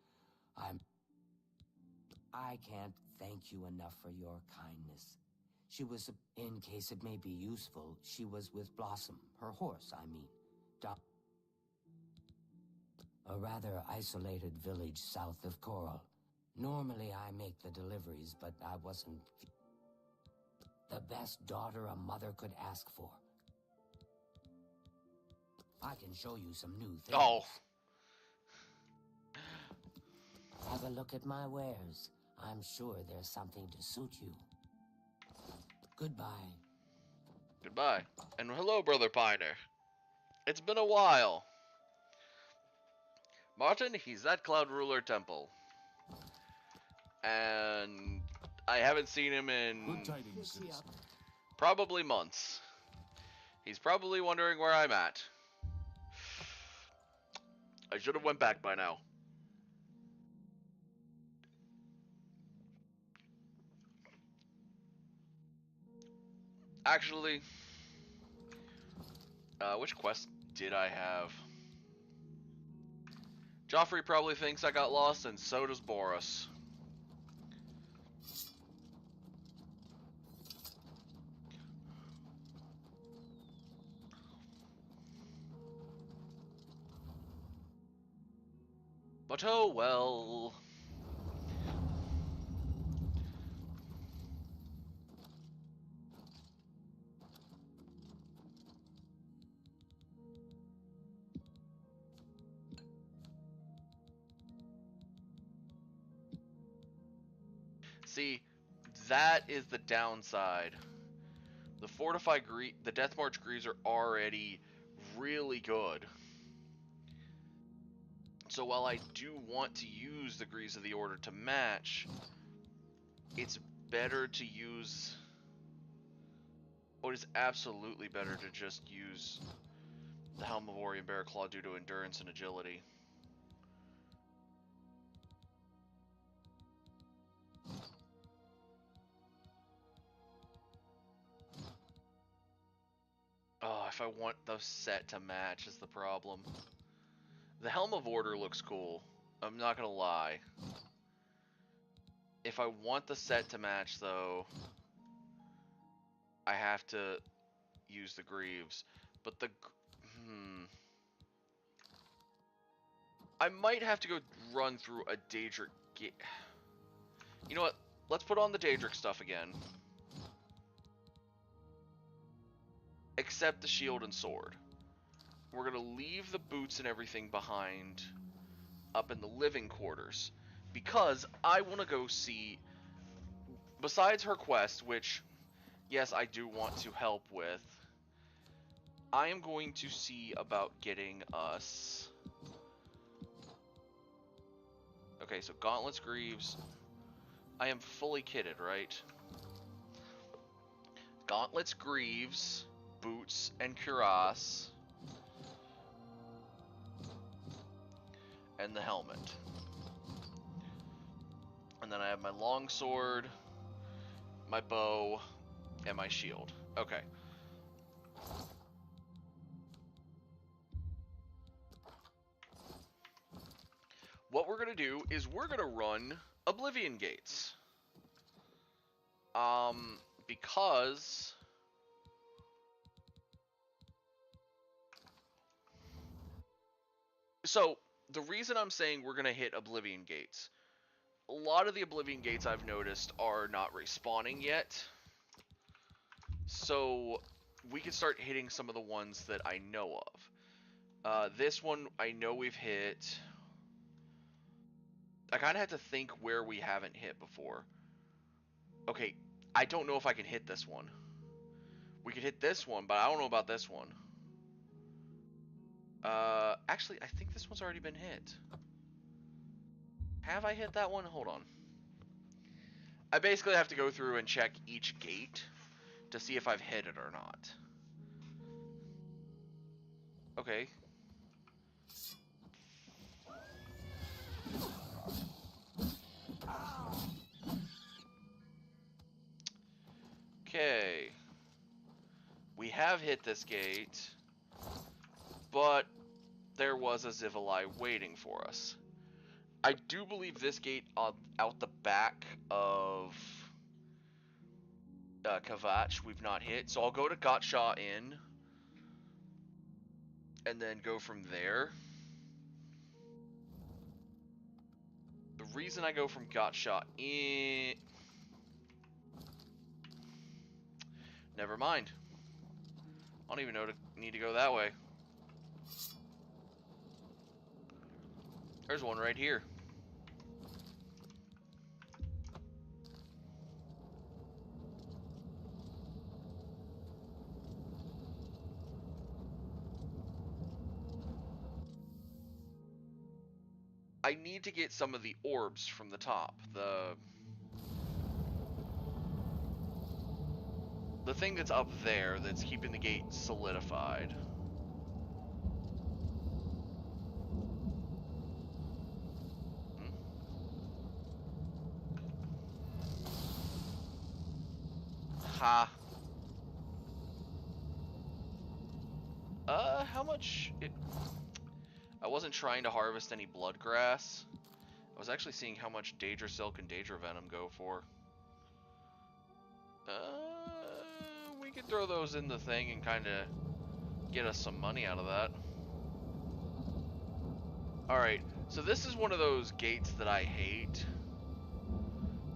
I can't thank you enough for your kindness. She was, in case it may be useful, she was with Blossom, her horse, I mean. A rather isolated village south of Coral. Normally I make the deliveries, but I wasn't... The best daughter a mother could ask for. I can show you some new things. Oh. Have a look at my wares. I'm sure there's something to suit you. Goodbye. Goodbye. And hello, Brother Piner. It's been a while. Martin, he's at Cloud Ruler Temple. And I haven't seen him in Good tidings, citizen. probably months. He's probably wondering where I'm at. I should have went back by now. Actually, which quest did I have? Joffrey probably thinks I got lost, and so does Boris. But oh well. See, that is the downside. The the Death March Greaves are already really good. So while I do want to use the Greaves of the Order to match, it's better to use... Oh, it is absolutely better to just use the Helm of Orient Bear Claw due to endurance and agility. Oh, if I want the set to match is the problem. The Helm of Order looks cool. I'm not gonna lie. If I want the set to match, though, I have to use the Greaves. But the... I might have to go run through a Daedric gate. You know what? Let's put on the Daedric stuff again. Except the shield and sword. We're going to leave the boots and everything behind up in the living quarters. Because I want to go see... Besides her quest, which, yes, I do want to help with, I am going to see about getting us... Okay, so Gauntlets, Greaves. I am fully kitted, right? Gauntlets, Greaves, Boots, and Cuirass. And the helmet. And then I have my longsword, my bow, and my shield. Okay. What we're going to do is we're going to run Oblivion Gates. Because... So, the reason I'm saying we're going to hit Oblivion Gates, a lot of the Oblivion Gates I've noticed are not respawning yet. So, we can start hitting some of the ones that I know of. This one I know we've hit. I kind of had to think where we haven't hit before. Okay, I don't know if I can hit this one. We could hit this one, but I don't know about this one. Actually, I think this one's already been hit. Have I hit that one? Hold on. I basically have to go through and check each gate to see if I've hit it or not. Okay. Okay. We have hit this gate, but there was a Zivali waiting for us. I do believe this gate out the back of Kvatch we've not hit, so I'll go to Gottshah Inn and then go from there. The reason I go from Gottshah Inn... Never mind. I don't even know need to go that way. There's one right here. I need to get some of the orbs from the top. The thing that's up there that's keeping the gate solidified. Ha. How much? I wasn't trying to harvest any blood grass. I was actually seeing how much Daedra Silk and Daedra Venom go for. We could throw those in the thing and kind of get us some money out of that. Alright, so this is one of those gates that I hate,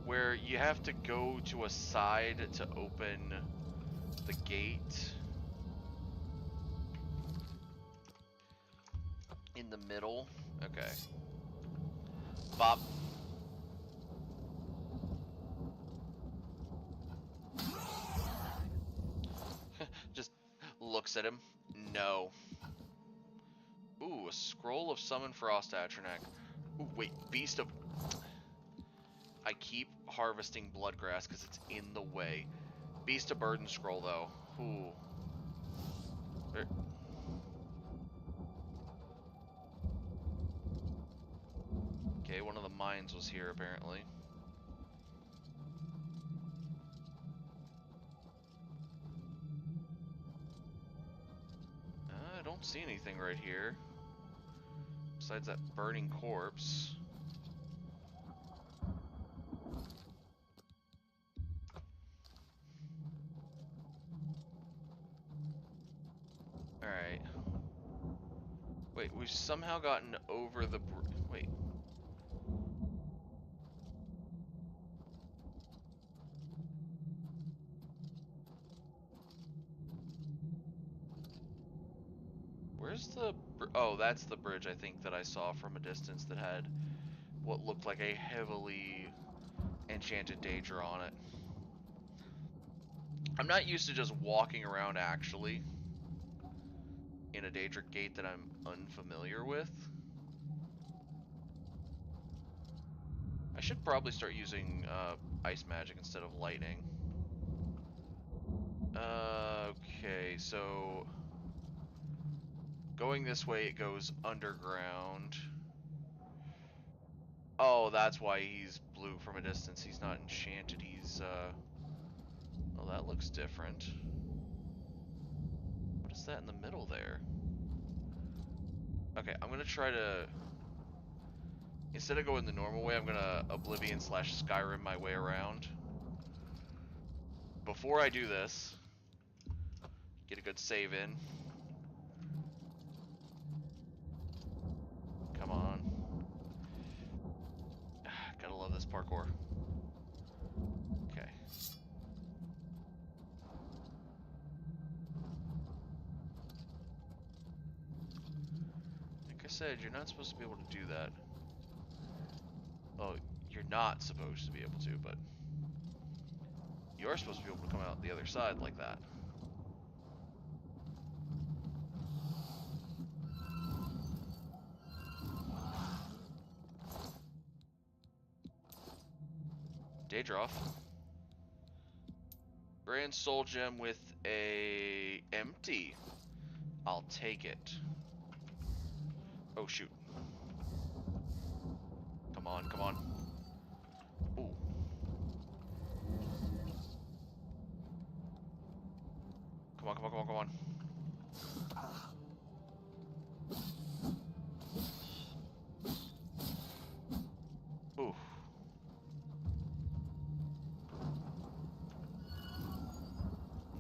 where you have to go to a side to open the gate. In the middle? Okay. Bop. Just looks at him. No. Ooh, a scroll of Summon Frost Atronak. Ooh, wait, Beast of... I keep harvesting bloodgrass because it's in the way. Beast of Burden Scroll, though. Ooh. Okay, one of the mines was here, apparently. I don't see anything right here. Besides that burning corpse. Alright. Wait, we've somehow gotten over the... Wait. Where's the... Oh, that's the bridge, I think, that I saw from a distance that had what looked like a heavily enchanted Daedra on it. I'm not used to just walking around, actually, in a Daedric gate that I'm unfamiliar with. I should probably start using ice magic instead of lightning. Okay, so... Going this way, it goes underground. Oh, that's why he's blue from a distance. He's not enchanted, he's, Oh, that looks different. What is that in the middle there? Okay, I'm gonna try to... Instead of going the normal way, I'm gonna Oblivion / Skyrim my way around. Before I do this, get a good save in. Come on. Gotta love this parkour. Okay. said, you're not supposed to be able to do that. Oh, you're not supposed to be able to, but you're supposed to be able to come out the other side like that. Daedroff. Grand Soul Gem with a empty. I'll take it. Oh shoot. Come on, come on. Ooh. Come on, come on, come on, come on. Ooh.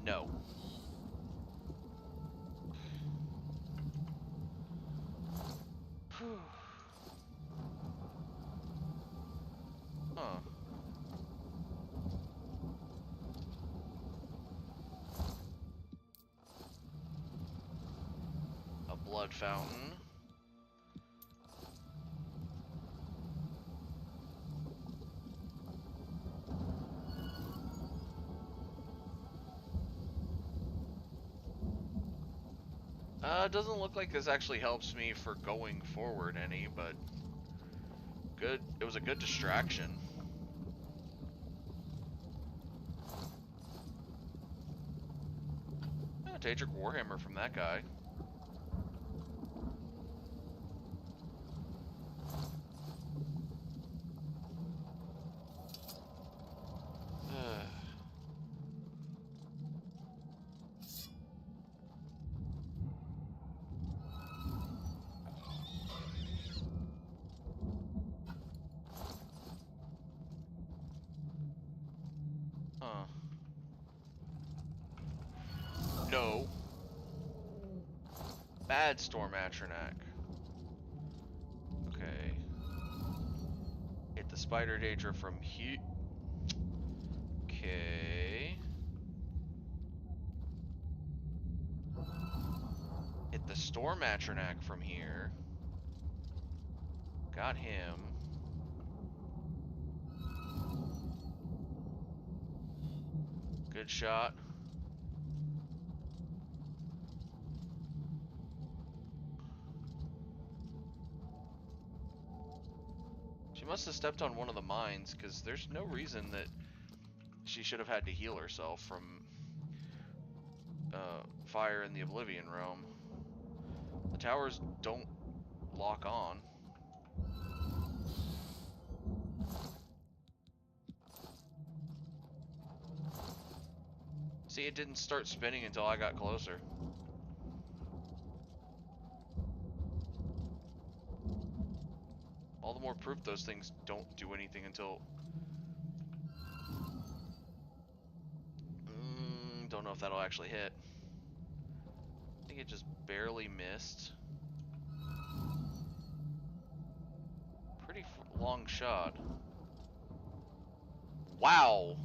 No. Huh. A blood fountain. It doesn't look like this actually helps me for going forward any, but good. It was a good distraction. Daedric Warhammer from that guy. Huh. No. Bad Storm Atronak. Okay. Hit the Spider Daedra from here. Okay. Hit the Storm Atronak from here. Got him. Good shot. She must have stepped on one of the mines, because there's no reason that she should have had to heal herself from fire in the Oblivion realm. The towers don't lock on. See, it didn't start spinning until I got closer. All the more proof those things don't do anything until... don't know if that'll actually hit. I think it just barely missed. Pretty long shot. Wow!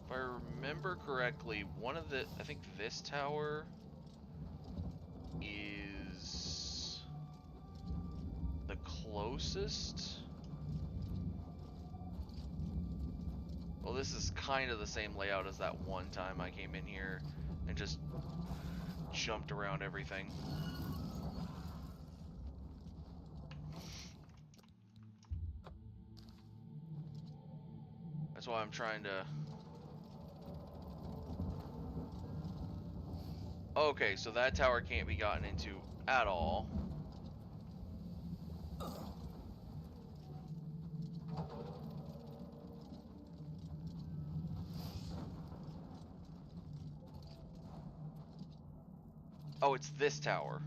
If I remember correctly, one of the... I think this tower is the closest. Well, this is kind of the same layout as that one time I came in here and just jumped around everything. That's why I'm trying to... Okay, so that tower can't be gotten into at all. Oh, it's this tower.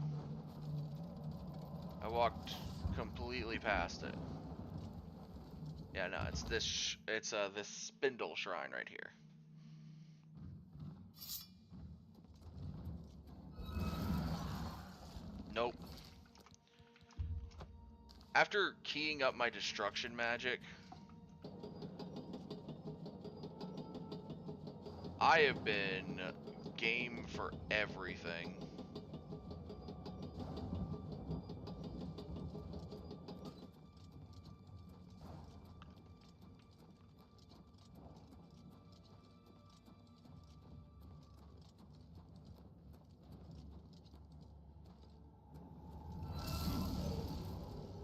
I walked completely past it. Yeah, no, it's this. It's this spindle shrine right here. Nope. After keying up my destruction magic, I have been game for everything.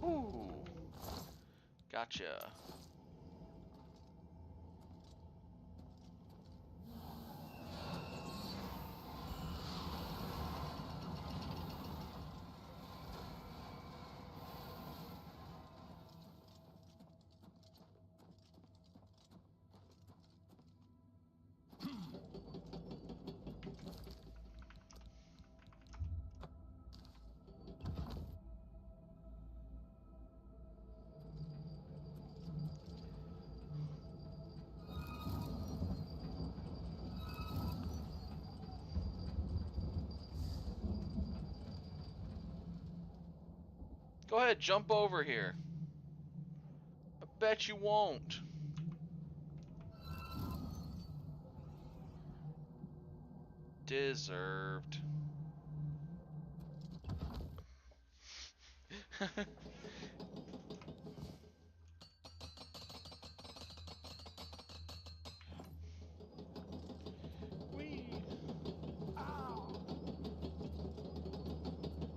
Ooh. Gotcha. Go ahead, jump over here. I bet you won't. Deserved. Whee.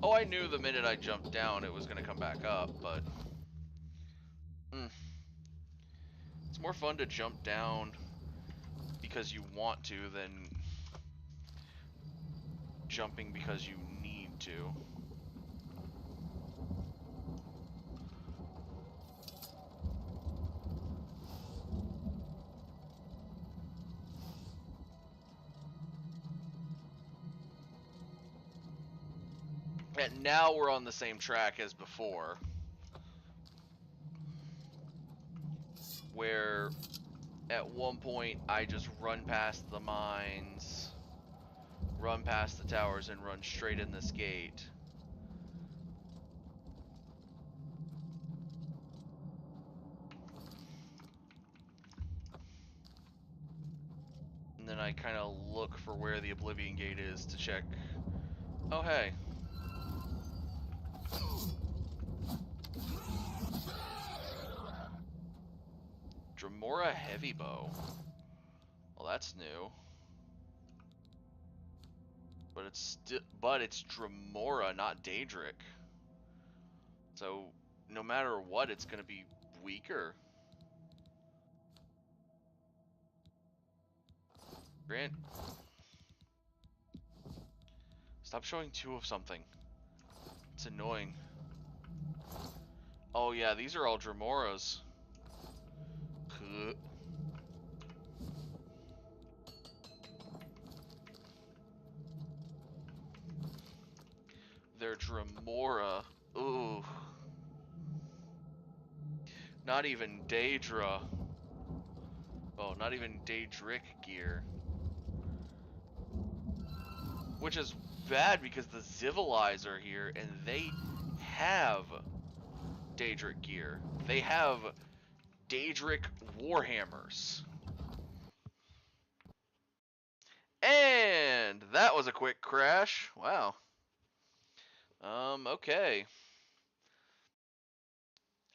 Oh, I knew the minute I jumped down it was going to come back up, but... It's more fun to jump down because you want to than jumping because you need to. And now we're on the same track as before, where at one point I just run past the mines, run past the towers, and run straight in this gate. And then I kind of look for where the Oblivion Gate is to check. Oh, hey. Dremora Heavy Bow. Well, that's new. But it's Dremora, not Daedric. So no matter what, it's gonna be weaker. Grant, stop showing two of something. It's annoying. Oh yeah, these are all Dremoras. They're Dremora. Ooh. Not even Daedra. Oh, not even Daedric gear. Which is bad because the Zivilize are here and they have Daedric gear. They have Daedric Warhammers. And that was a quick crash. Wow. Okay.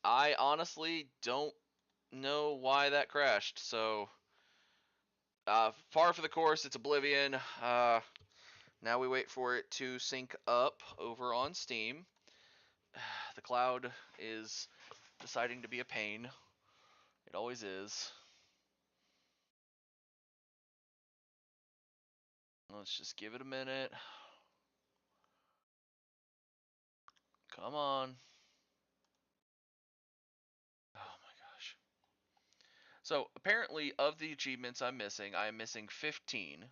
I honestly don't know why that crashed, so par for the course, it's Oblivion. Now we wait for it to sync up over on Steam. The cloud is deciding to be a pain. It always is. Let's just give it a minute. Come on. Oh my gosh. So apparently of the achievements I'm missing 15,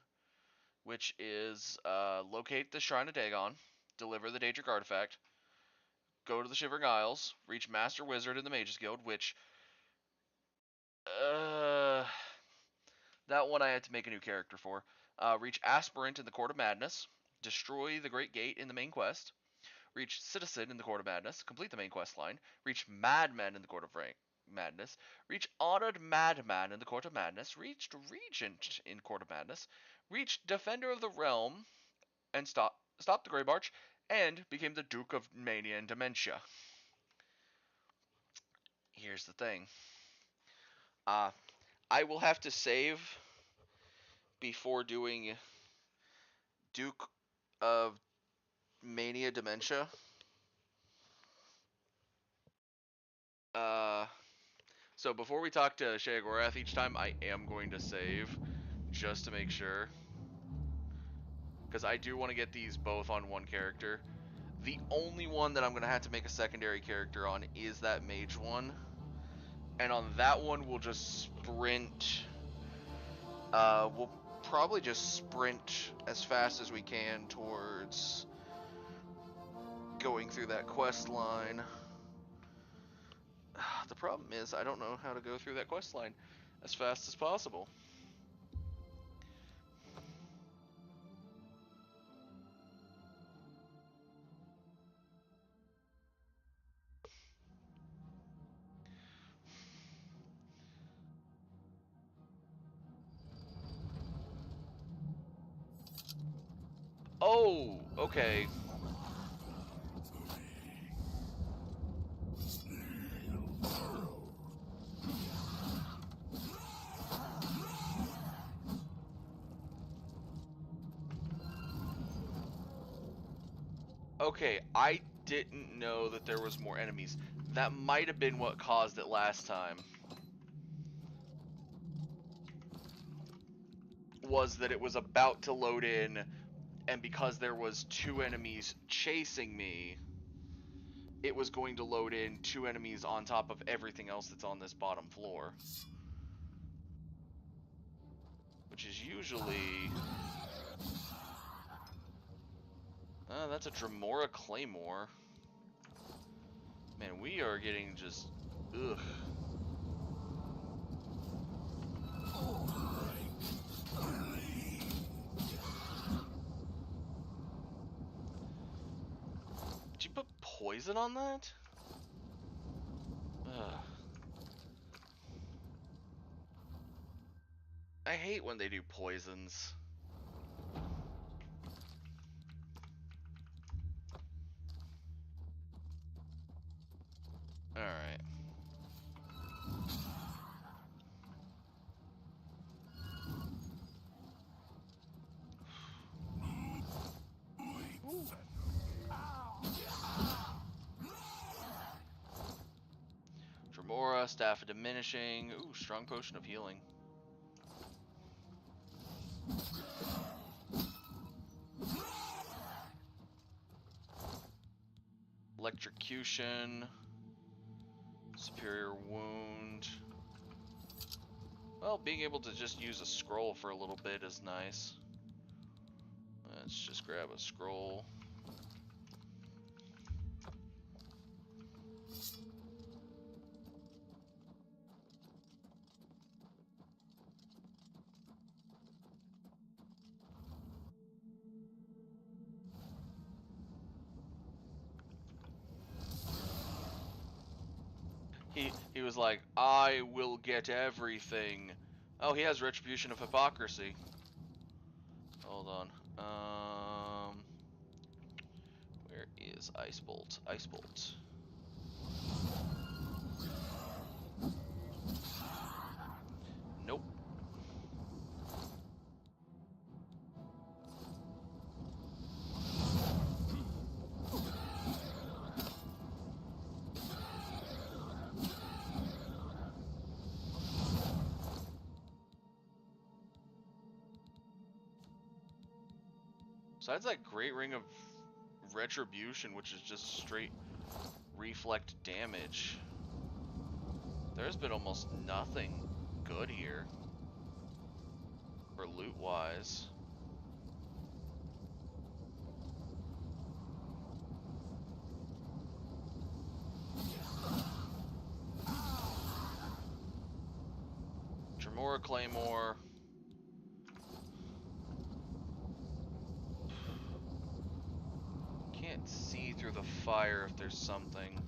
which is locate the Shrine of Dagon, deliver the Daedric artifact, go to the Shivering Isles, reach Master Wizard in the Mages Guild, which that one I had to make a new character for. Reach Aspirant in the Court of Madness, destroy the Great Gate in the main quest, reach Citizen in the Court of Madness, complete the main quest line, reach Madman in the Court of Madness, reach Honored Madman in the Court of Madness, reached Regent in Court of Madness, reached Defender of the Realm, and stopped the Grey March, and became the Duke of Mania and Dementia. Here's the thing. I will have to save before doing Duke of Mania Dementia. So before we talk to Sheogorath each time, I am going to save just to make sure. Because I do want to get these both on one character. The only one that I'm going to have to make a secondary character on is that mage one. And on that one, we'll just sprint. We'll probably just sprint as fast as we can towards going through that quest line. The problem is I don't know how to go through that quest line as fast as possible. Oh, okay. Okay, I didn't know that there was more enemies. That might have been what caused it last time. Was that it was about to load in, and because there was 2 enemies chasing me, it was going to load in 2 enemies on top of everything else that's on this bottom floor. Which is usually... that's a Dremora Claymore. Man, we are getting just... ugh. Did you put poison on that? Ugh. I hate when they do poisons. Alright. Dremora, Staff of Diminishing. Ooh, Strong Potion of Healing. Electrocution. Superior Wound. Well, being able to just use a scroll for a little bit is nice. Let's just grab a scroll. He was like, I will get everything. Oh, he has Retribution of Hypocrisy. Hold on. Where is Ice Bolt? Ice Bolt. Nope. Besides that Great Ring of Retribution, which is just straight reflect damage, there's been almost nothing good here. Or loot-wise. Dremora Claymore. through the fire if there's something.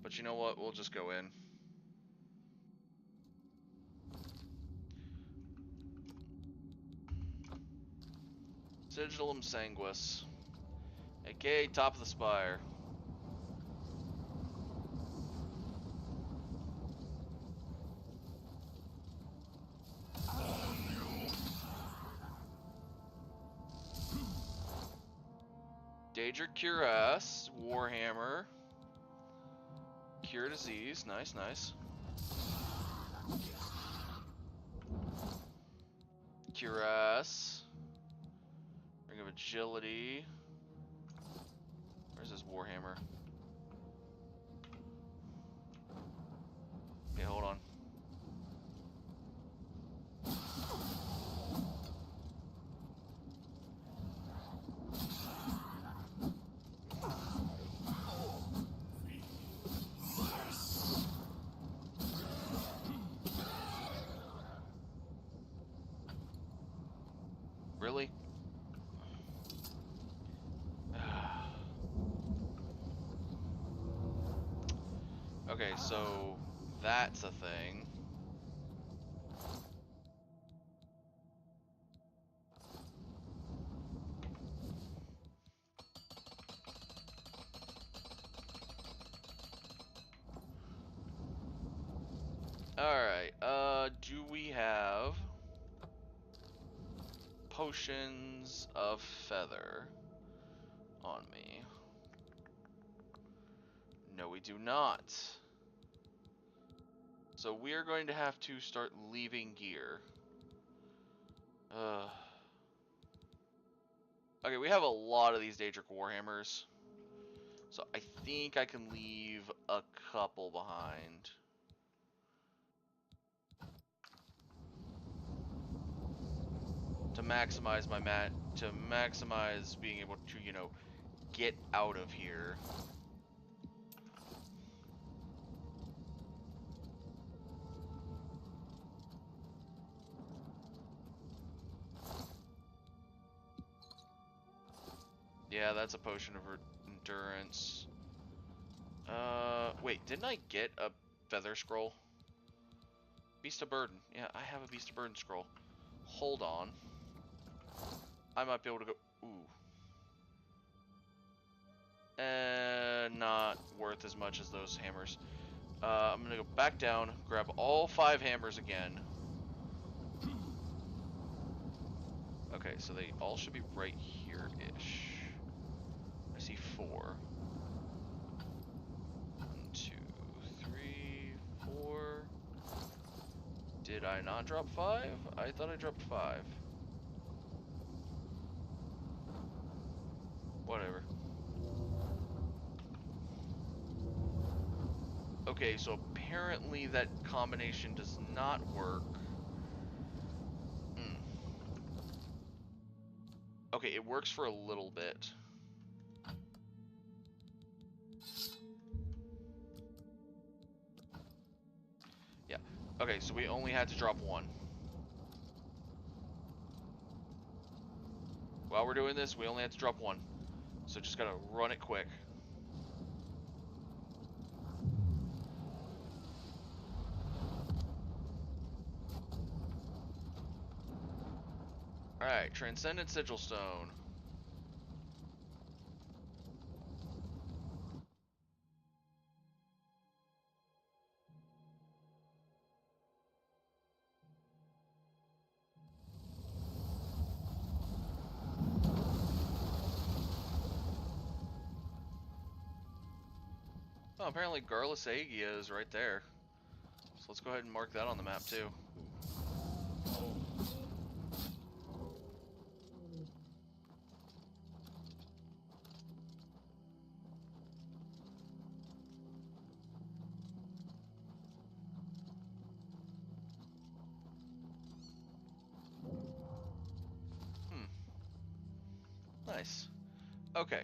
But you know what? We'll just go in. Sigillum Sanguis, aka top of the spire. Daedric Cuirass, Warhammer, Cure Disease, nice, nice. Cuirass, Ring of Agility. Where's this Warhammer? Okay, hold on. Really? Okay, so that's a thing. Alright, do we have potions of feather on me? No, we do not. So we are going to have to start leaving gear. Okay, we have a lot of these Daedric Warhammers. So I think I can leave a couple behind. To maximize my to maximize being able to, you know, get out of here. Yeah, that's a potion of endurance. Wait, didn't I get a feather scroll? Beast of Burden. Yeah, I have a Beast of Burden scroll. Hold on. I might be able to go... Ooh. Not worth as much as those hammers. I'm gonna go back down, grab all 5 hammers again. Okay, so they all should be right here-ish. I see 4. 1, 2, 3, 4. Did I not drop 5? I thought I dropped 5. Whatever. Okay, so apparently that combination does not work. Okay, it works for a little bit. Yeah. Okay, so we only had to drop 1. While we're doing this, we only had to drop 1. So just gotta run it quick. Alright, Transcendent Sigil Stone. Oh, apparently Garlus Agia is right there. So let's go ahead and mark that on the map too. Nice. Okay.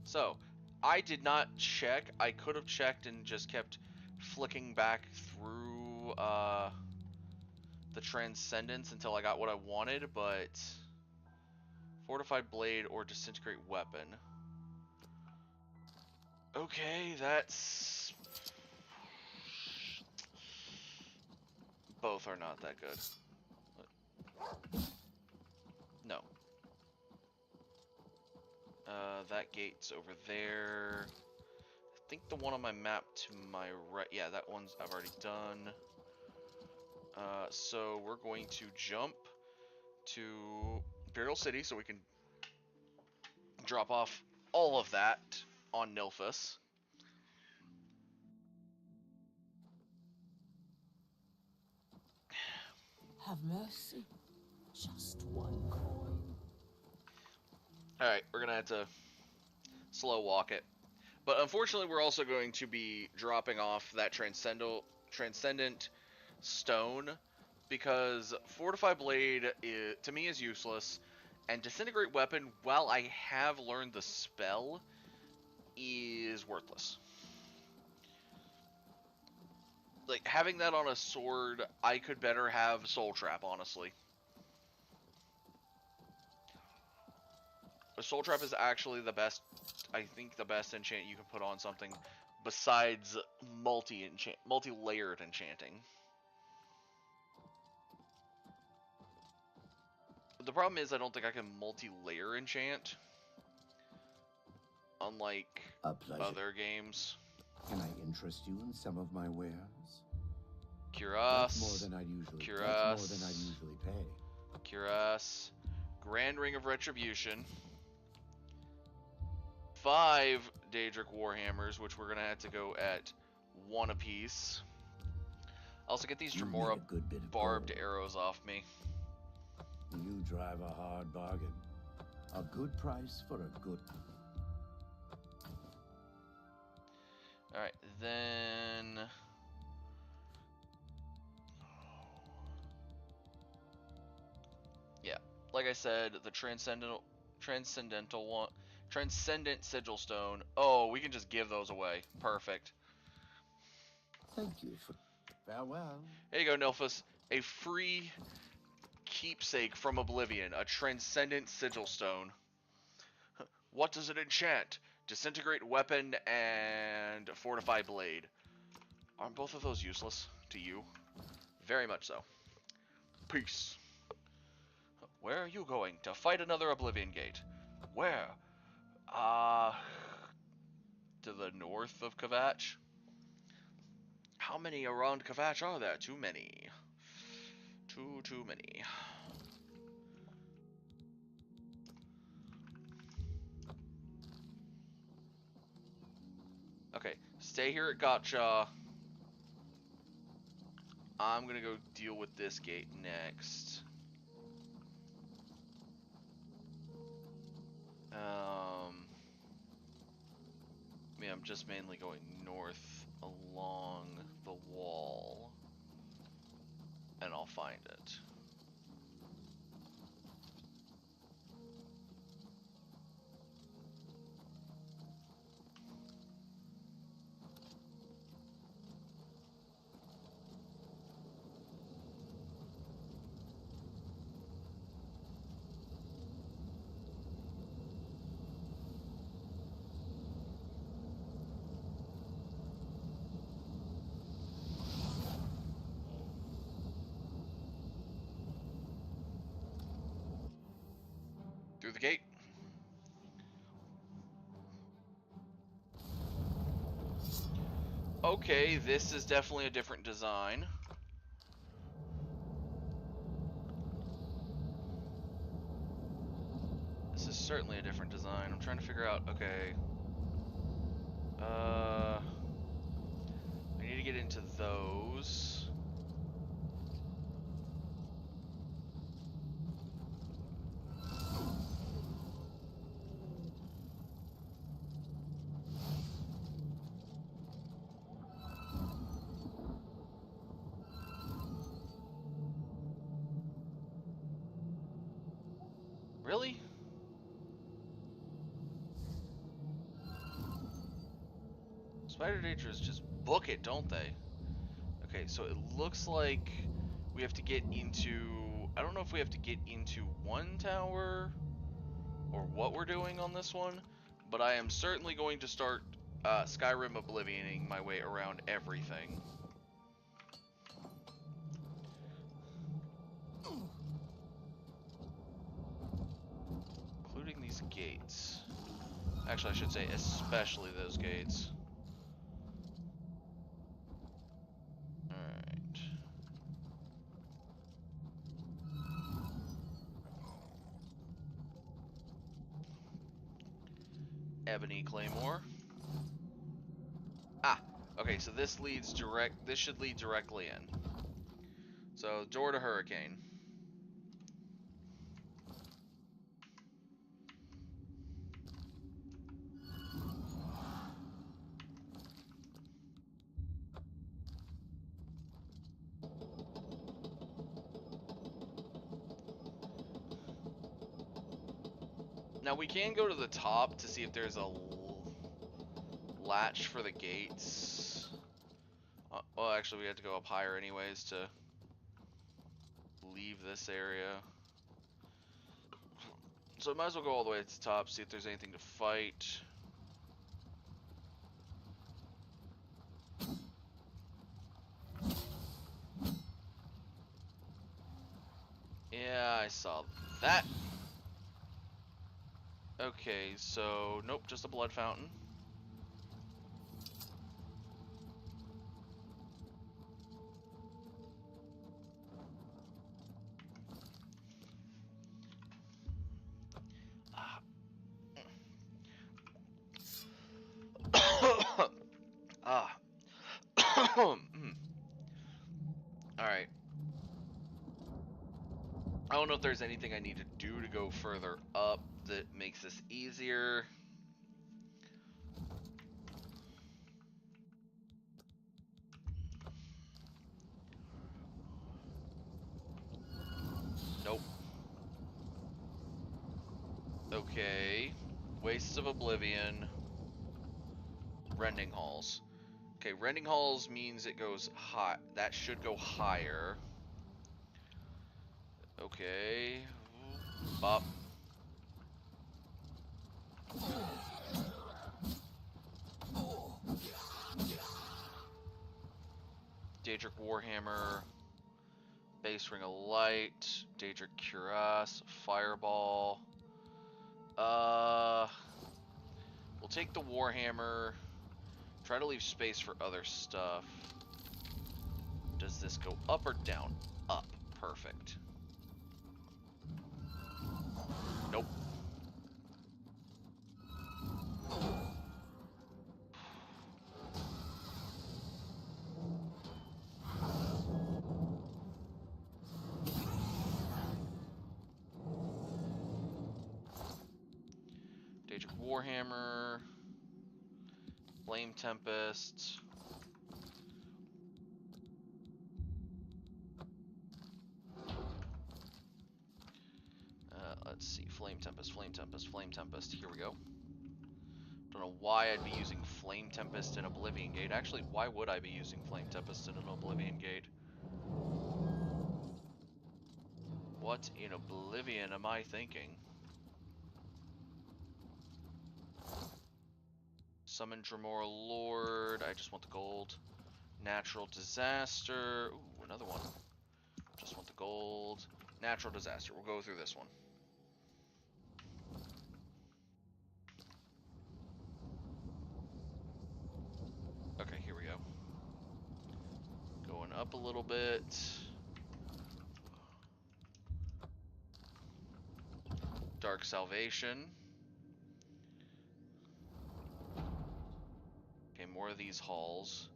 So, I did not check. I could have checked and just kept flicking back through the Transcendence until I got what I wanted, but Fortified Blade or Disintegrate Weapon. Okay, that's... Both are not that good. No. That gate's over there. I think the one on my map to my right... Yeah, that one's I've already done. So we're going to jump to Imperial City so we can drop off all of that on Nilphus. Have mercy. Just one coin. Alright, we're gonna have to slow walk it. But unfortunately, we're also going to be dropping off that Transcendent Stone, because Fortify Blade, to me, is useless, and Disintegrate Weapon, while I have learned the spell, is worthless. Like, having that on a sword, I could better have Soul Trap, honestly. A Soul Trap is actually the best, I think, the best enchant you can put on something besides multi-layered enchanting. The problem is I don't think I can multi-layer enchant, unlike other games. Can I interest you in some of my wares? Cuirass. That's more than I'd usually pay. Cuirass. Grand Ring of Retribution. 5 Daedric Warhammers, which we're going to have to go at 1 apiece. Also get these Tremora barbed arrows off me. You drive a hard bargain. A good price for a good... Alright, then... Yeah, like I said, the Transcendent Sigil Stone. Oh, we can just give those away. Perfect. Thank you for... Farewell. There you go, Nilphus. A free keepsake from Oblivion. A Transcendent Sigil Stone. What does it enchant? Disintegrate Weapon and Fortify Blade. Aren't both of those useless to you? Very much so. Peace. Where are you going? To fight another Oblivion Gate. Where? To the north of Kvatch. How many around Kvatch are there? Too many. Too many. Okay, stay here at Gotcha. I'm gonna go deal with this gate next. I mean, I'm just mainly going north along the wall, and I'll find it. Through the gate. Okay, this is definitely a different design. This is certainly a different design. I'm trying to figure out, okay. I need to get into those. Really? Spider Daters just book it, don't they? Okay, so it looks like we have to get into... I don't know if we have to get into one tower or what we're doing on this one, but I am certainly going to start Skyrim Oblivioning my way around everything. Including these gates. Actually, I should say especially those gates. Alright. Ebony Claymore. Ah, okay, so this should lead directly in. So, door to Hurricane. Now we can go to the top to see if there's a latch for the gates. Well, actually, we have to go up higher anyways to leave this area. So I might as well go all the way to the top, see if there's anything to fight. Yeah, I saw that. Okay, so nope, just a blood fountain. Ah. Alright. I don't know if there's anything I need to do to go further up that makes this easier. Nope. Okay. Wastes of Oblivion. Rending Halls. Okay, Rending Halls means it goes high. That should go higher. Okay. Bop. Daedric Warhammer. Base Ring of Light. Daedric Cuirass. Fireball. We'll take the Warhammer. Try to leave space for other stuff. Does this go up or down? Up. Perfect. Nope. Daedric Warhammer. Flame Tempest. Let's see. Flame Tempest, Flame Tempest, Flame Tempest. Here we go. Don't know why I'd be using Flame Tempest in Oblivion Gate. Actually, why would I be using Flame Tempest in an Oblivion Gate? What in Oblivion am I thinking? Summon Dremora Lord. I just want the gold. Natural Disaster. Ooh, another one. Just want the gold. Natural Disaster. We'll go through this one. Okay, here we go. Going up a little bit. Dark Salvation. Okay, more of these halls.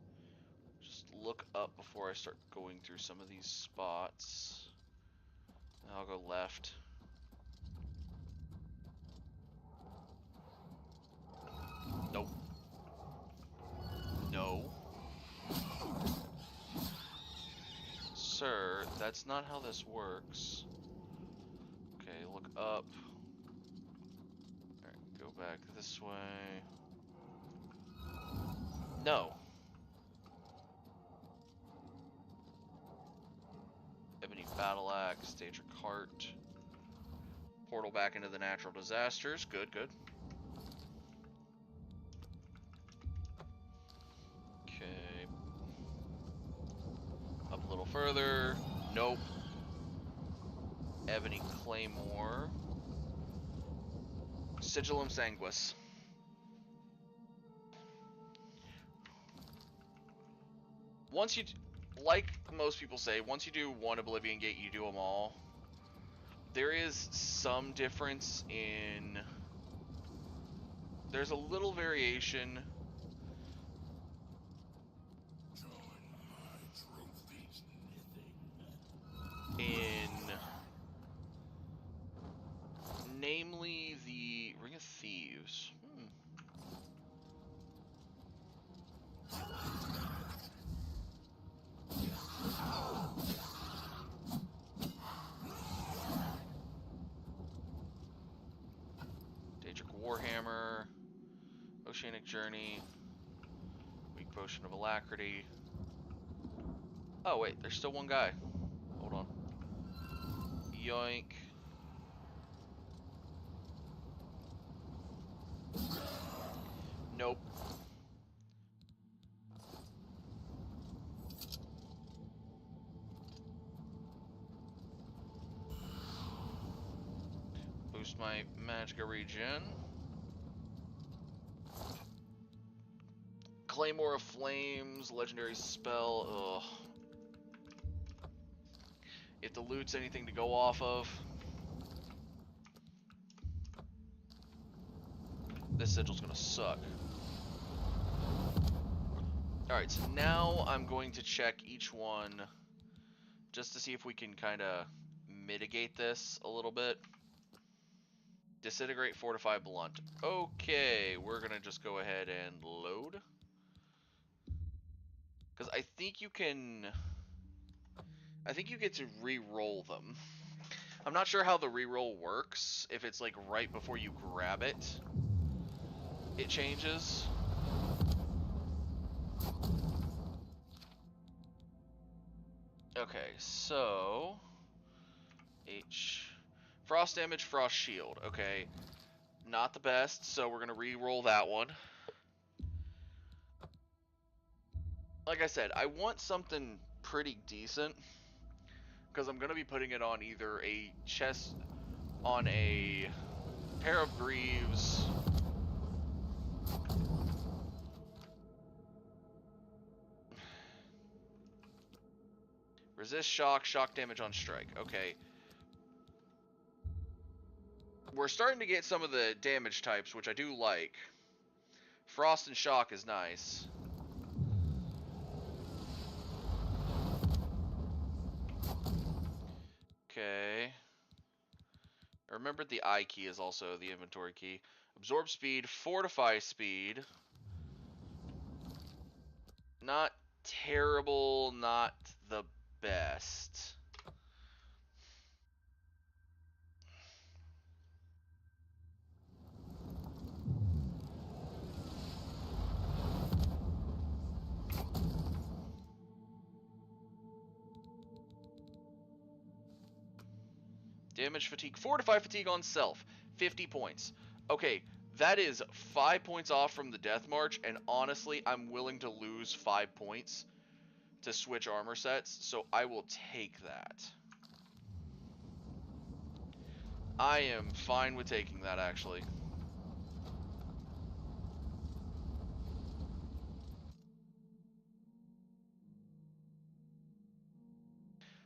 Just look up before I start going through some of these spots. I'll go left. Nope. No. Sir, that's not how this works. Okay, look up. Alright, go back this way. No. Ebony Battle Axe, Daedric Heart. Portal back into the Natural Disasters. Good, good. further. Nope. Ebony Claymore. Sigillum Sanguis. Once you, like most people say, once you do one Oblivion Gate, you do them all. There is some difference in... There's a little variation in... Namely, the Ring of Thieves. Daedric Warhammer, Oceanic Journey, Weak Potion of Alacrity. Oh wait, there's still one guy. Hold on. Yoink. Nope. Boost my Magicka regen. Claymore of Flames, legendary spell. Ugh. If the loot's anything to go off of, this sigil's gonna suck. Alright, so now I'm going to check each one just to see if we can kind of mitigate this a little bit. Disintegrate, Fortify, Blunt. Okay, we're gonna just go ahead and load. Because I think you can... I think you get to re-roll them. I'm not sure how the re-roll works. If it's like right before you grab it, it changes. Okay, so... Frost damage, Frost shield. Okay, not the best, so we're going to re-roll that one. Like I said, I want something pretty decent, because I'm going to be putting it on either a chest, on a pair of greaves, resist shock, shock damage on strike. Okay. We're starting to get some of the damage types, which I do like. Frost and shock is nice. Okay. I remembered the I key is also the inventory key. Absorb speed, fortify speed. Not terrible, not the best. Damage fatigue, fortify fatigue on self, 50 points. Okay, that is 5 points off from the death march, and honestly, I'm willing to lose 5 points to switch armor sets, so I will take that. I am fine with taking that, actually.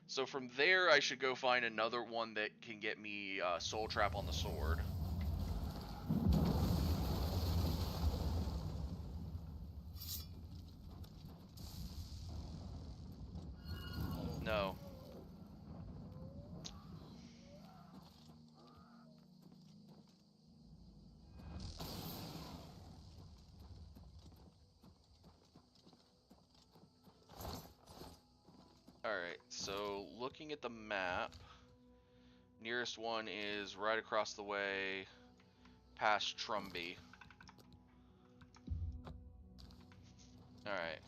So from there, I should go find another one that can get me Soul Trap on the sword. No. Alright, so looking at the map, nearest one is right across the way past Trumby. Alright.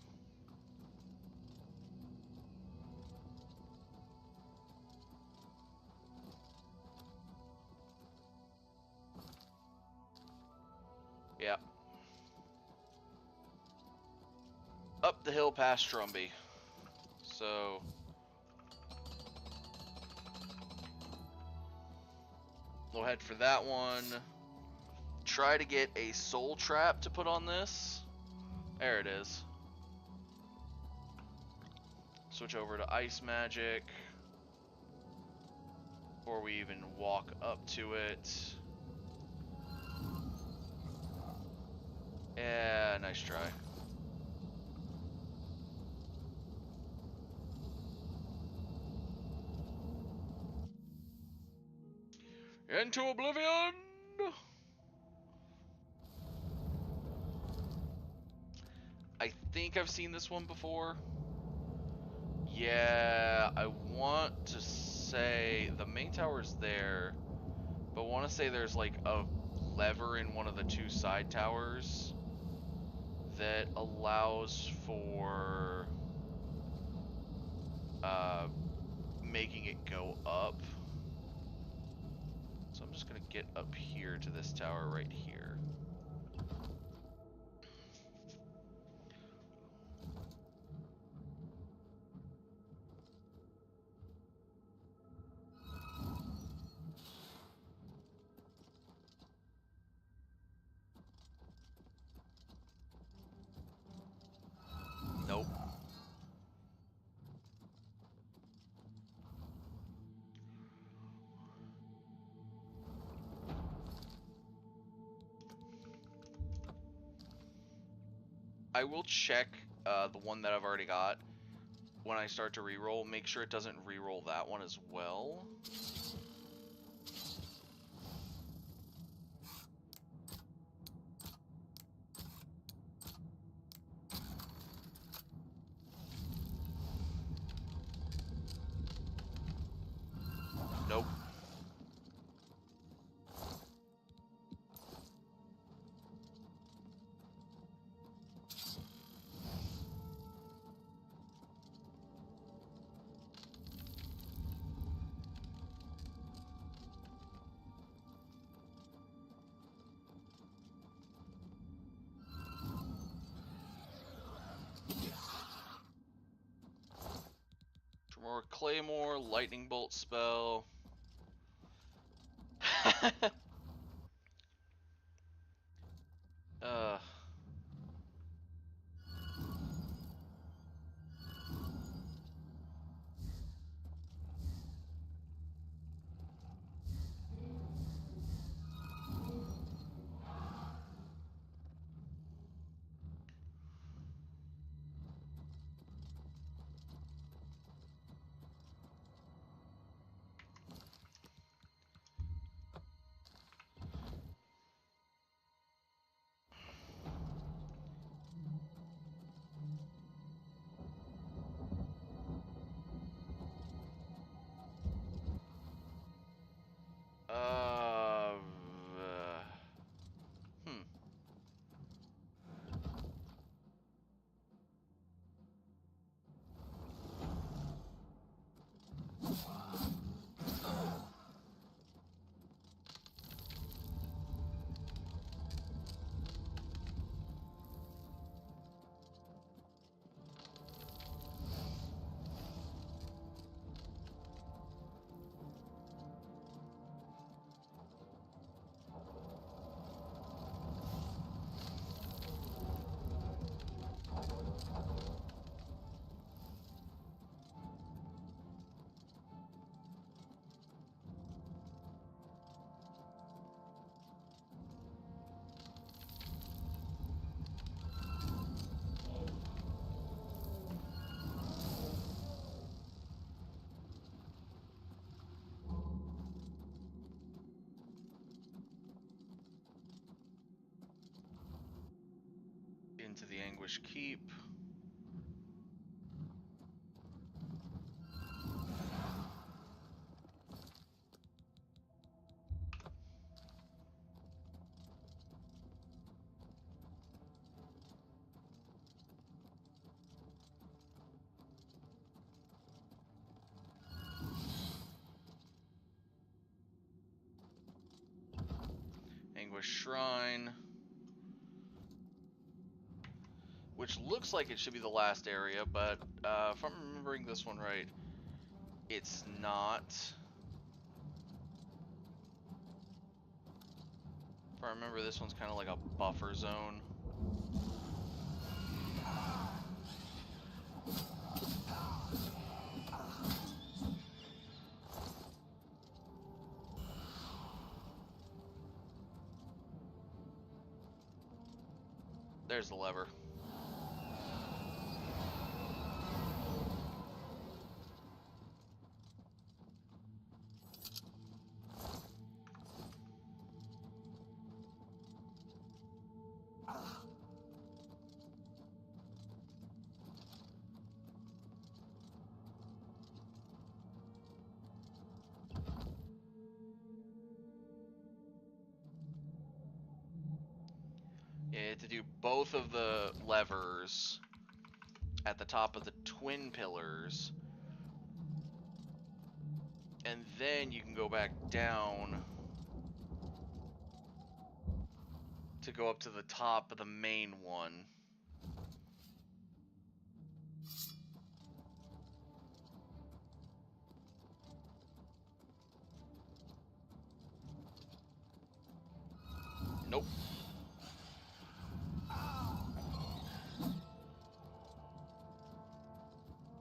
Yep. Up the hill past Trumby. So, We'll head for that one. Try to get a soul trap to put on this. There it is. Switch over to ice magic. Or we even walk up to it. Yeah, nice try. Into Oblivion! I think I've seen this one before. Yeah, I want to say the main tower's there, but I want to say there's like a lever in one of the two side towers that allows for making it go up. So I'm just gonna get up here to this tower right here. Nope. I will check the one that I've already got when I start to reroll. Make sure it doesn't reroll that one as well. Nope. More Claymore, Lightning Bolt spell. uh. Hmm. Into the Anguish Keep. Anguish Shrine. Which looks like it should be the last area, but if I'm remembering this one right, it's not. If I remember, this one's kind of like a buffer zone. There's the lever. Yeah, to do both of the levers at the top of the twin pillars, and then you can go back down to go up to the top of the main one. Nope.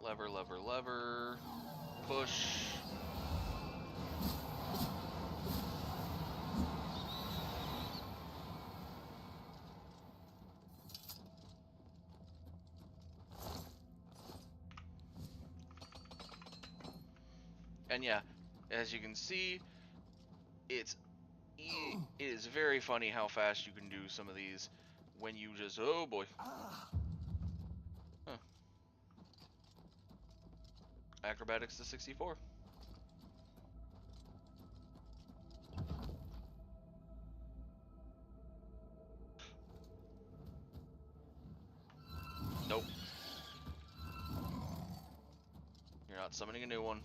Lever, lever, lever. Push. And yeah, as you can see, it is very funny how fast you can do some of these when you just, oh boy. Huh. Acrobatics to 64. Nope. You're not summoning a new one.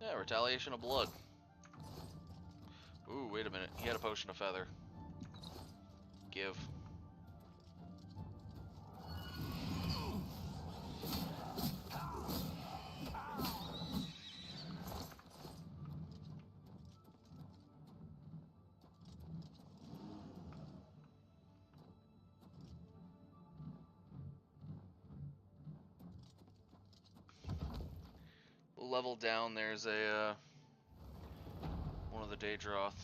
Yeah, retaliation of blood. Ooh, wait a minute. He had a potion of feather. Give. Level down, there's a one of the Daedroth.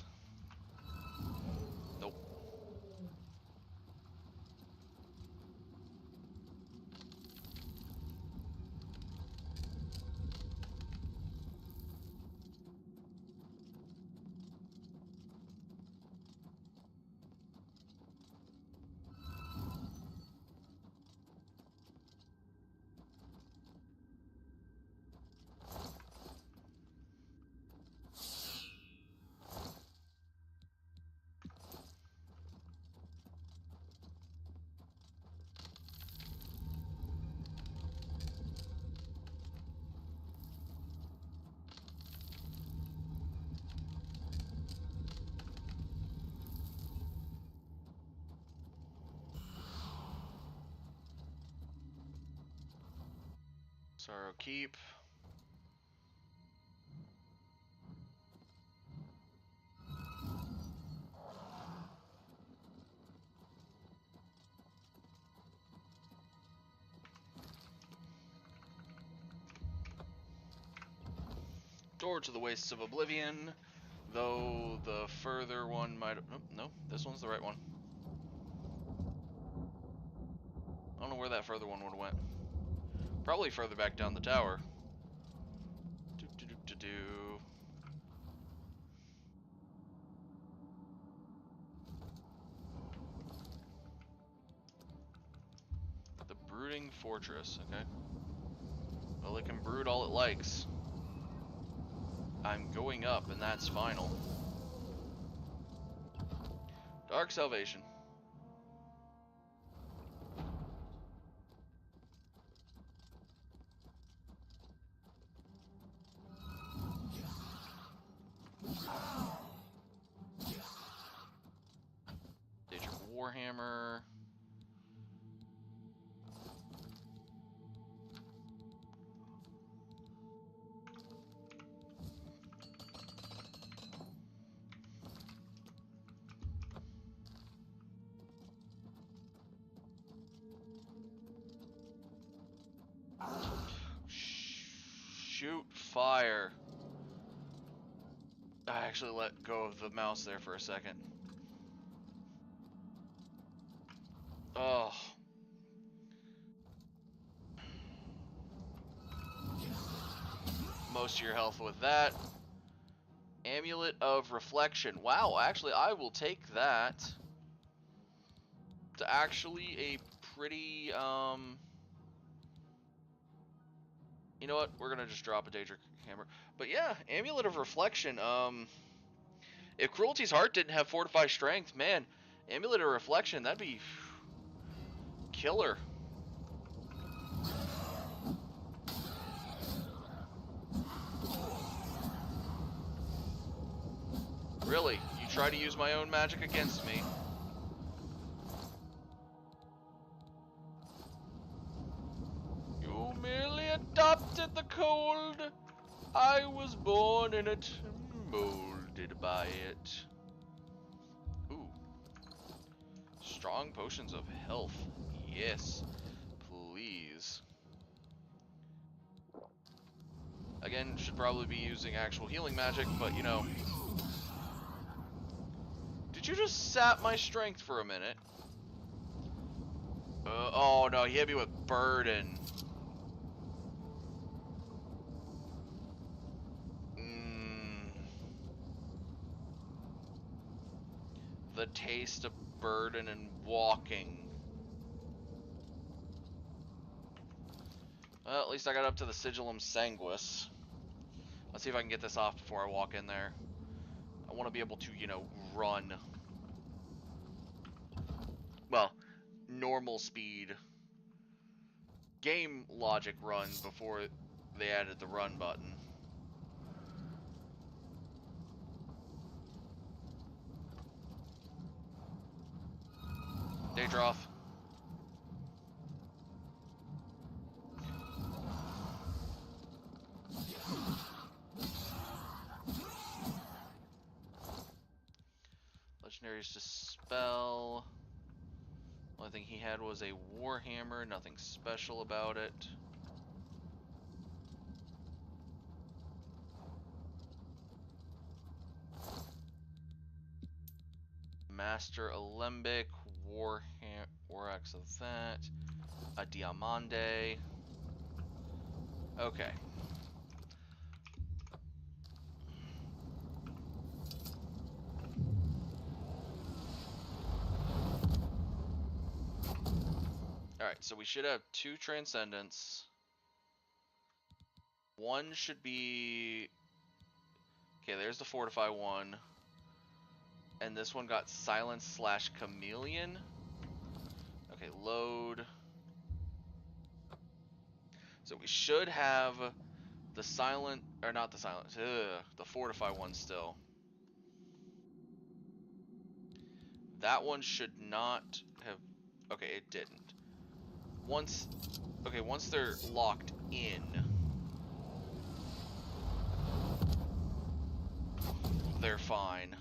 Nope. Sorrow Keep. Door to the Wastes of Oblivion, though the further one might... Oh, no, this one's the right one. I don't know where that further one would have went. Probably further back down the tower. The Brooding Fortress, okay. Well, it can brood all it likes. I'm going up, and that's final. Dark Salvation. Daedric Warhammer. shoot fire. I actually let go of the mouse there for a second. Oh. Most of your health with that. Amulet of Reflection. Wow, actually, I will take that. It's actually a pretty, you know what? We're gonna just drop a Daedric Hammer. But yeah, Amulet of Reflection. If Cruelty's Heart didn't have Fortify Strength, man, Amulet of Reflection, that'd be killer. Really? You try to use my own magic against me? You merely adopted the cold. I was born in it, molded by it. Ooh. Strong potions of health. Yes, please. Again, should probably be using actual healing magic, but you know. Did you just sap my strength for a minute? Oh no, he hit me with burden. The taste of burden and walking. Well, at least I got up to the Sigillum Sanguis. Let's see if I can get this off before I walk in there. I want to be able to, you know, run. Well, normal speed. Game logic run before they added the run button. Daedroth. Legendaries Dispel. Only thing he had was a Warhammer, nothing special about it. Master Alembic, War Axe of that, a Diamande. Okay. Alright, so we should have 2 Transcendence. One should be... Okay, there's the Fortify one. And this one got Silence / Chameleon. Okay, load. So we should have the Silent... Or not the Silent. The Fortify one still. That one should not have... Okay, it didn't. Once they're locked in, they're fine.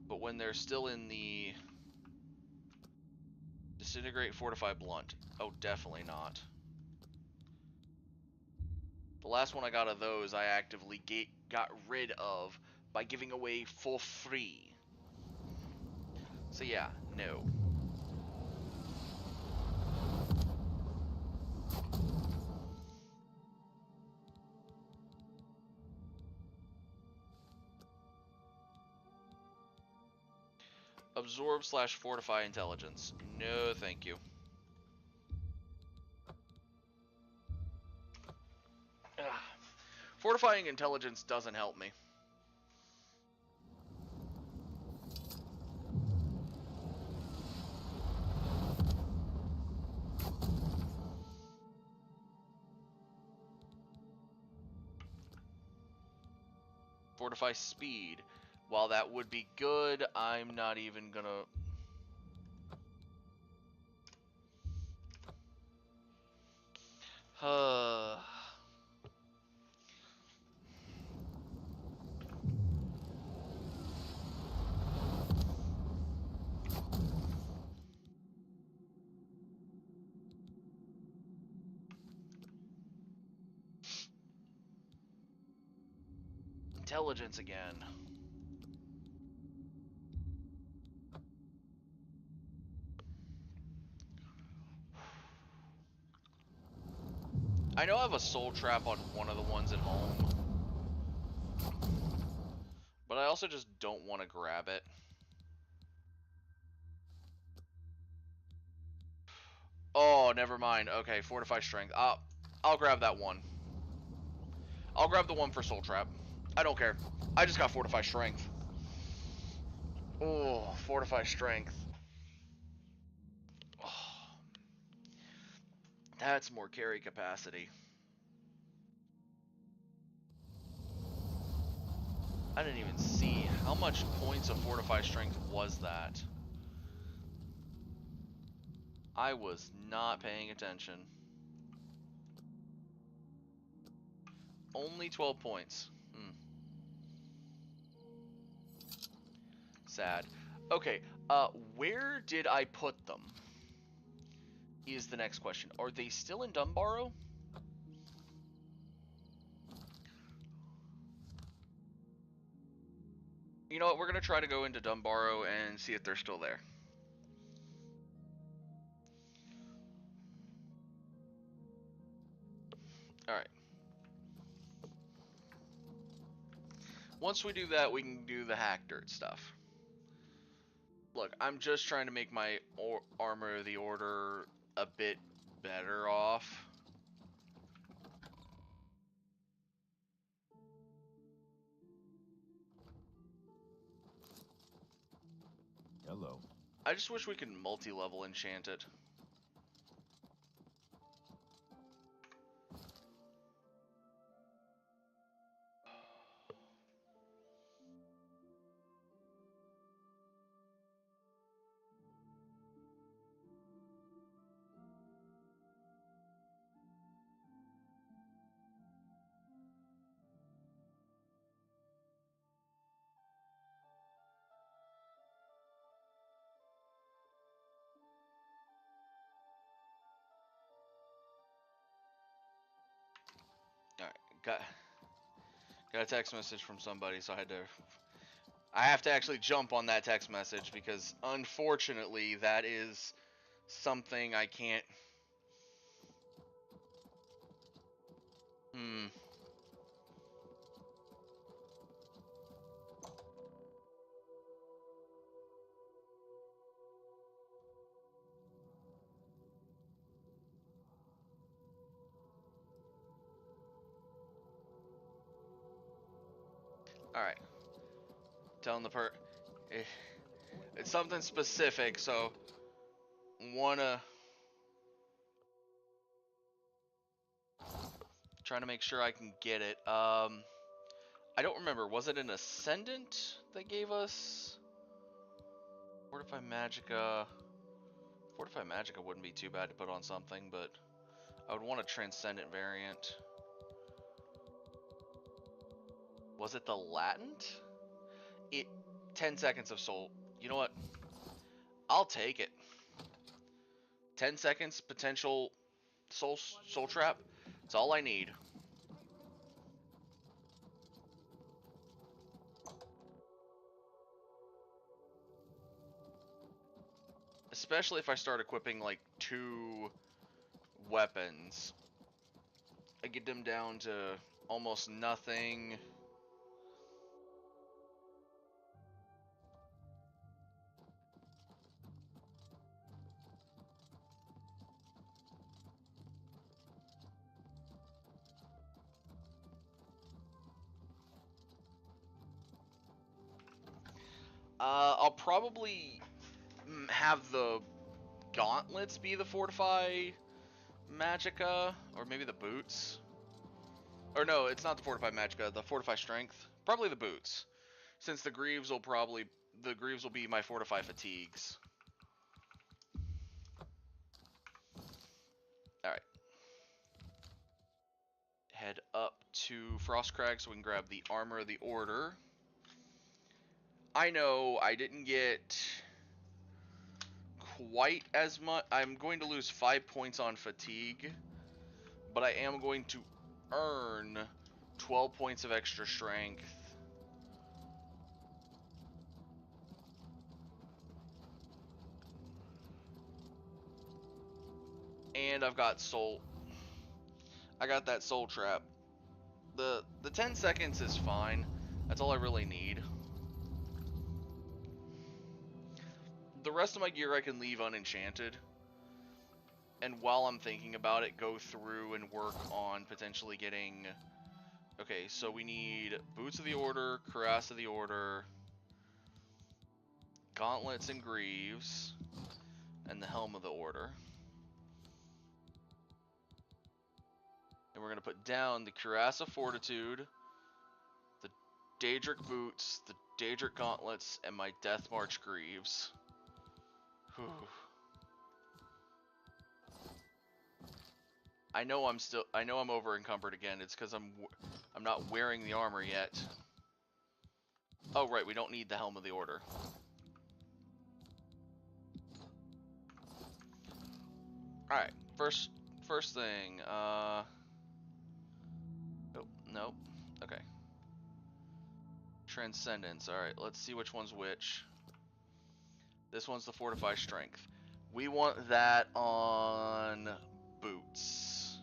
But when they're still in the Disintegrate, Fortify, Blunt, oh, definitely not. The last one I got of those, I actively got rid of by giving away for free. So yeah, no. Absorb / Fortify Intelligence. No, thank you. Ugh. Fortifying Intelligence doesn't help me. Fortify Speed. While that would be good, I'm not even gonna... intelligence again. I know I have a soul trap on one of the ones at home, but I also just don't want to grab it. Oh, never mind. Okay, fortify strength. I'll grab that one. I'll grab the one for soul trap. I don't care. I just got fortify strength. Oh, fortify strength. Oh, that's more carry capacity. I didn't even see how much points of fortify strength was that. I was not paying attention. Only 12 points. Sad. Okay, where did I put them? Is the next question. Are they still in Dunbarrow? You know what, we're gonna try to go into Dunbarrow and see if they're still there. Alright. Once we do that, we can do the hack dirt stuff. Look, I'm just trying to make my armor of the order a bit better off. Hello. I just wish we could multi-level enchant it. Alright, got a text message from somebody, so I have to actually jump on that text message because unfortunately that is something I can't. Alright. Telling the it's something specific, so wanna trying to make sure I can get it. I don't remember. Was it an Ascendant they gave us? Fortify Magicka. Fortify Magicka wouldn't be too bad to put on something, but I would want a Transcendent variant. Was it the Latent? 10 seconds of soul. You know what? I'll take it. 10 seconds potential soul trap. It's all I need. Especially if I start equipping like 2 weapons. I get them down to almost nothing. I'll probably have the gauntlets be the Fortify Magicka, or maybe the boots. Or no, it's not the Fortify Magicka, the Fortify Strength. Probably the boots, since the Greaves will be my Fortify Fatigues. Alright. Head up to Frostcrag so we can grab the Armor of the Order. I know I didn't get quite as much. I'm going to lose 5 points on fatigue, but I am going to earn 12 points of extra strength And I've got soul. I got that soul trap. The 10 seconds is fine. That's all I really need. The rest of my gear I can leave unenchanted. And while I'm thinking about it, go through and work on potentially getting... Okay, so we need Boots of the Order, Cuirass of the Order, Gauntlets and Greaves, and the Helm of the Order. And we're going to put down the Cuirass of Fortitude, the Daedric Boots, the Daedric Gauntlets, and my Death March Greaves. Whew. I know I'm over encumbered again. It's because I'm not wearing the armor yet. Oh right, we don't need the Helm of the Order. All right, first thing. Oh, nope. Okay. Transcendence. All right, let's see which one's which. This one's the Fortify Strength. We want that on boots.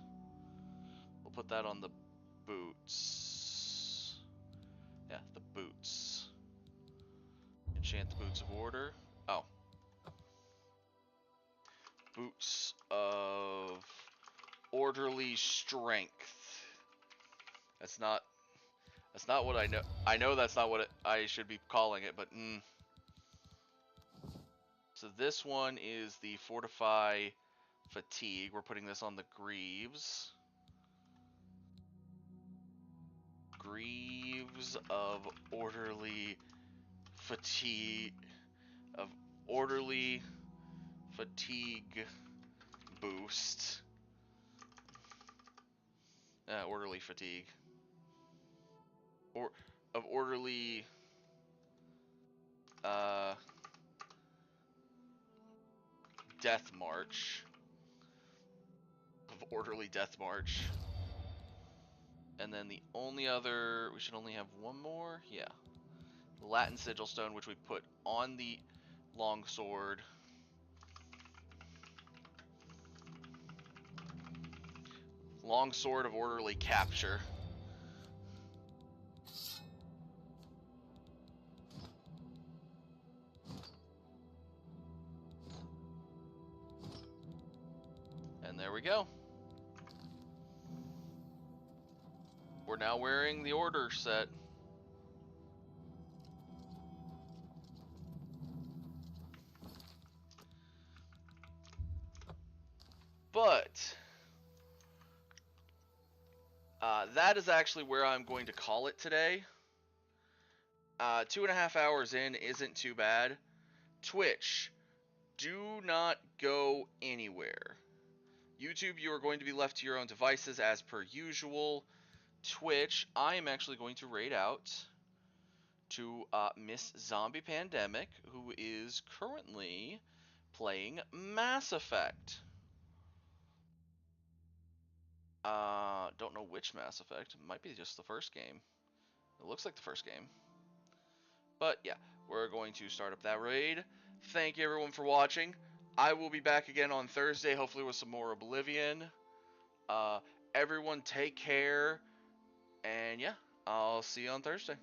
We'll put that on the boots. Yeah, the boots. Enchant the Boots of Order. Oh. Boots of Orderly Strength. That's not what I know. I know that's not what I should be calling it, but So this one is the Fortify Fatigue. We're putting this on the Greaves. Greaves of Orderly Fatigue boost. Orderly Fatigue. Of Orderly Death March. Of Orderly Death March. And then the only other, we should only have one more? Yeah. Latin Sigil Stone, which we put on the longsword. Longsword of Orderly Capture. And there we go. We're now wearing the Order set. But that is actually where I'm going to call it today. 2.5 hours in isn't too bad. Twitch, do not go anywhere. YouTube, you are going to be left to your own devices as per usual. Twitch, I am actually going to raid out to Miss Zombie Pandemic, who is currently playing Mass Effect. Don't know which Mass Effect. It might be just the first game. It looks like the first game. But yeah, we're going to start up that raid. Thank you everyone for watching. I will be back again on Thursday, hopefully with some more Oblivion. Everyone take care. And yeah, I'll see you on Thursday.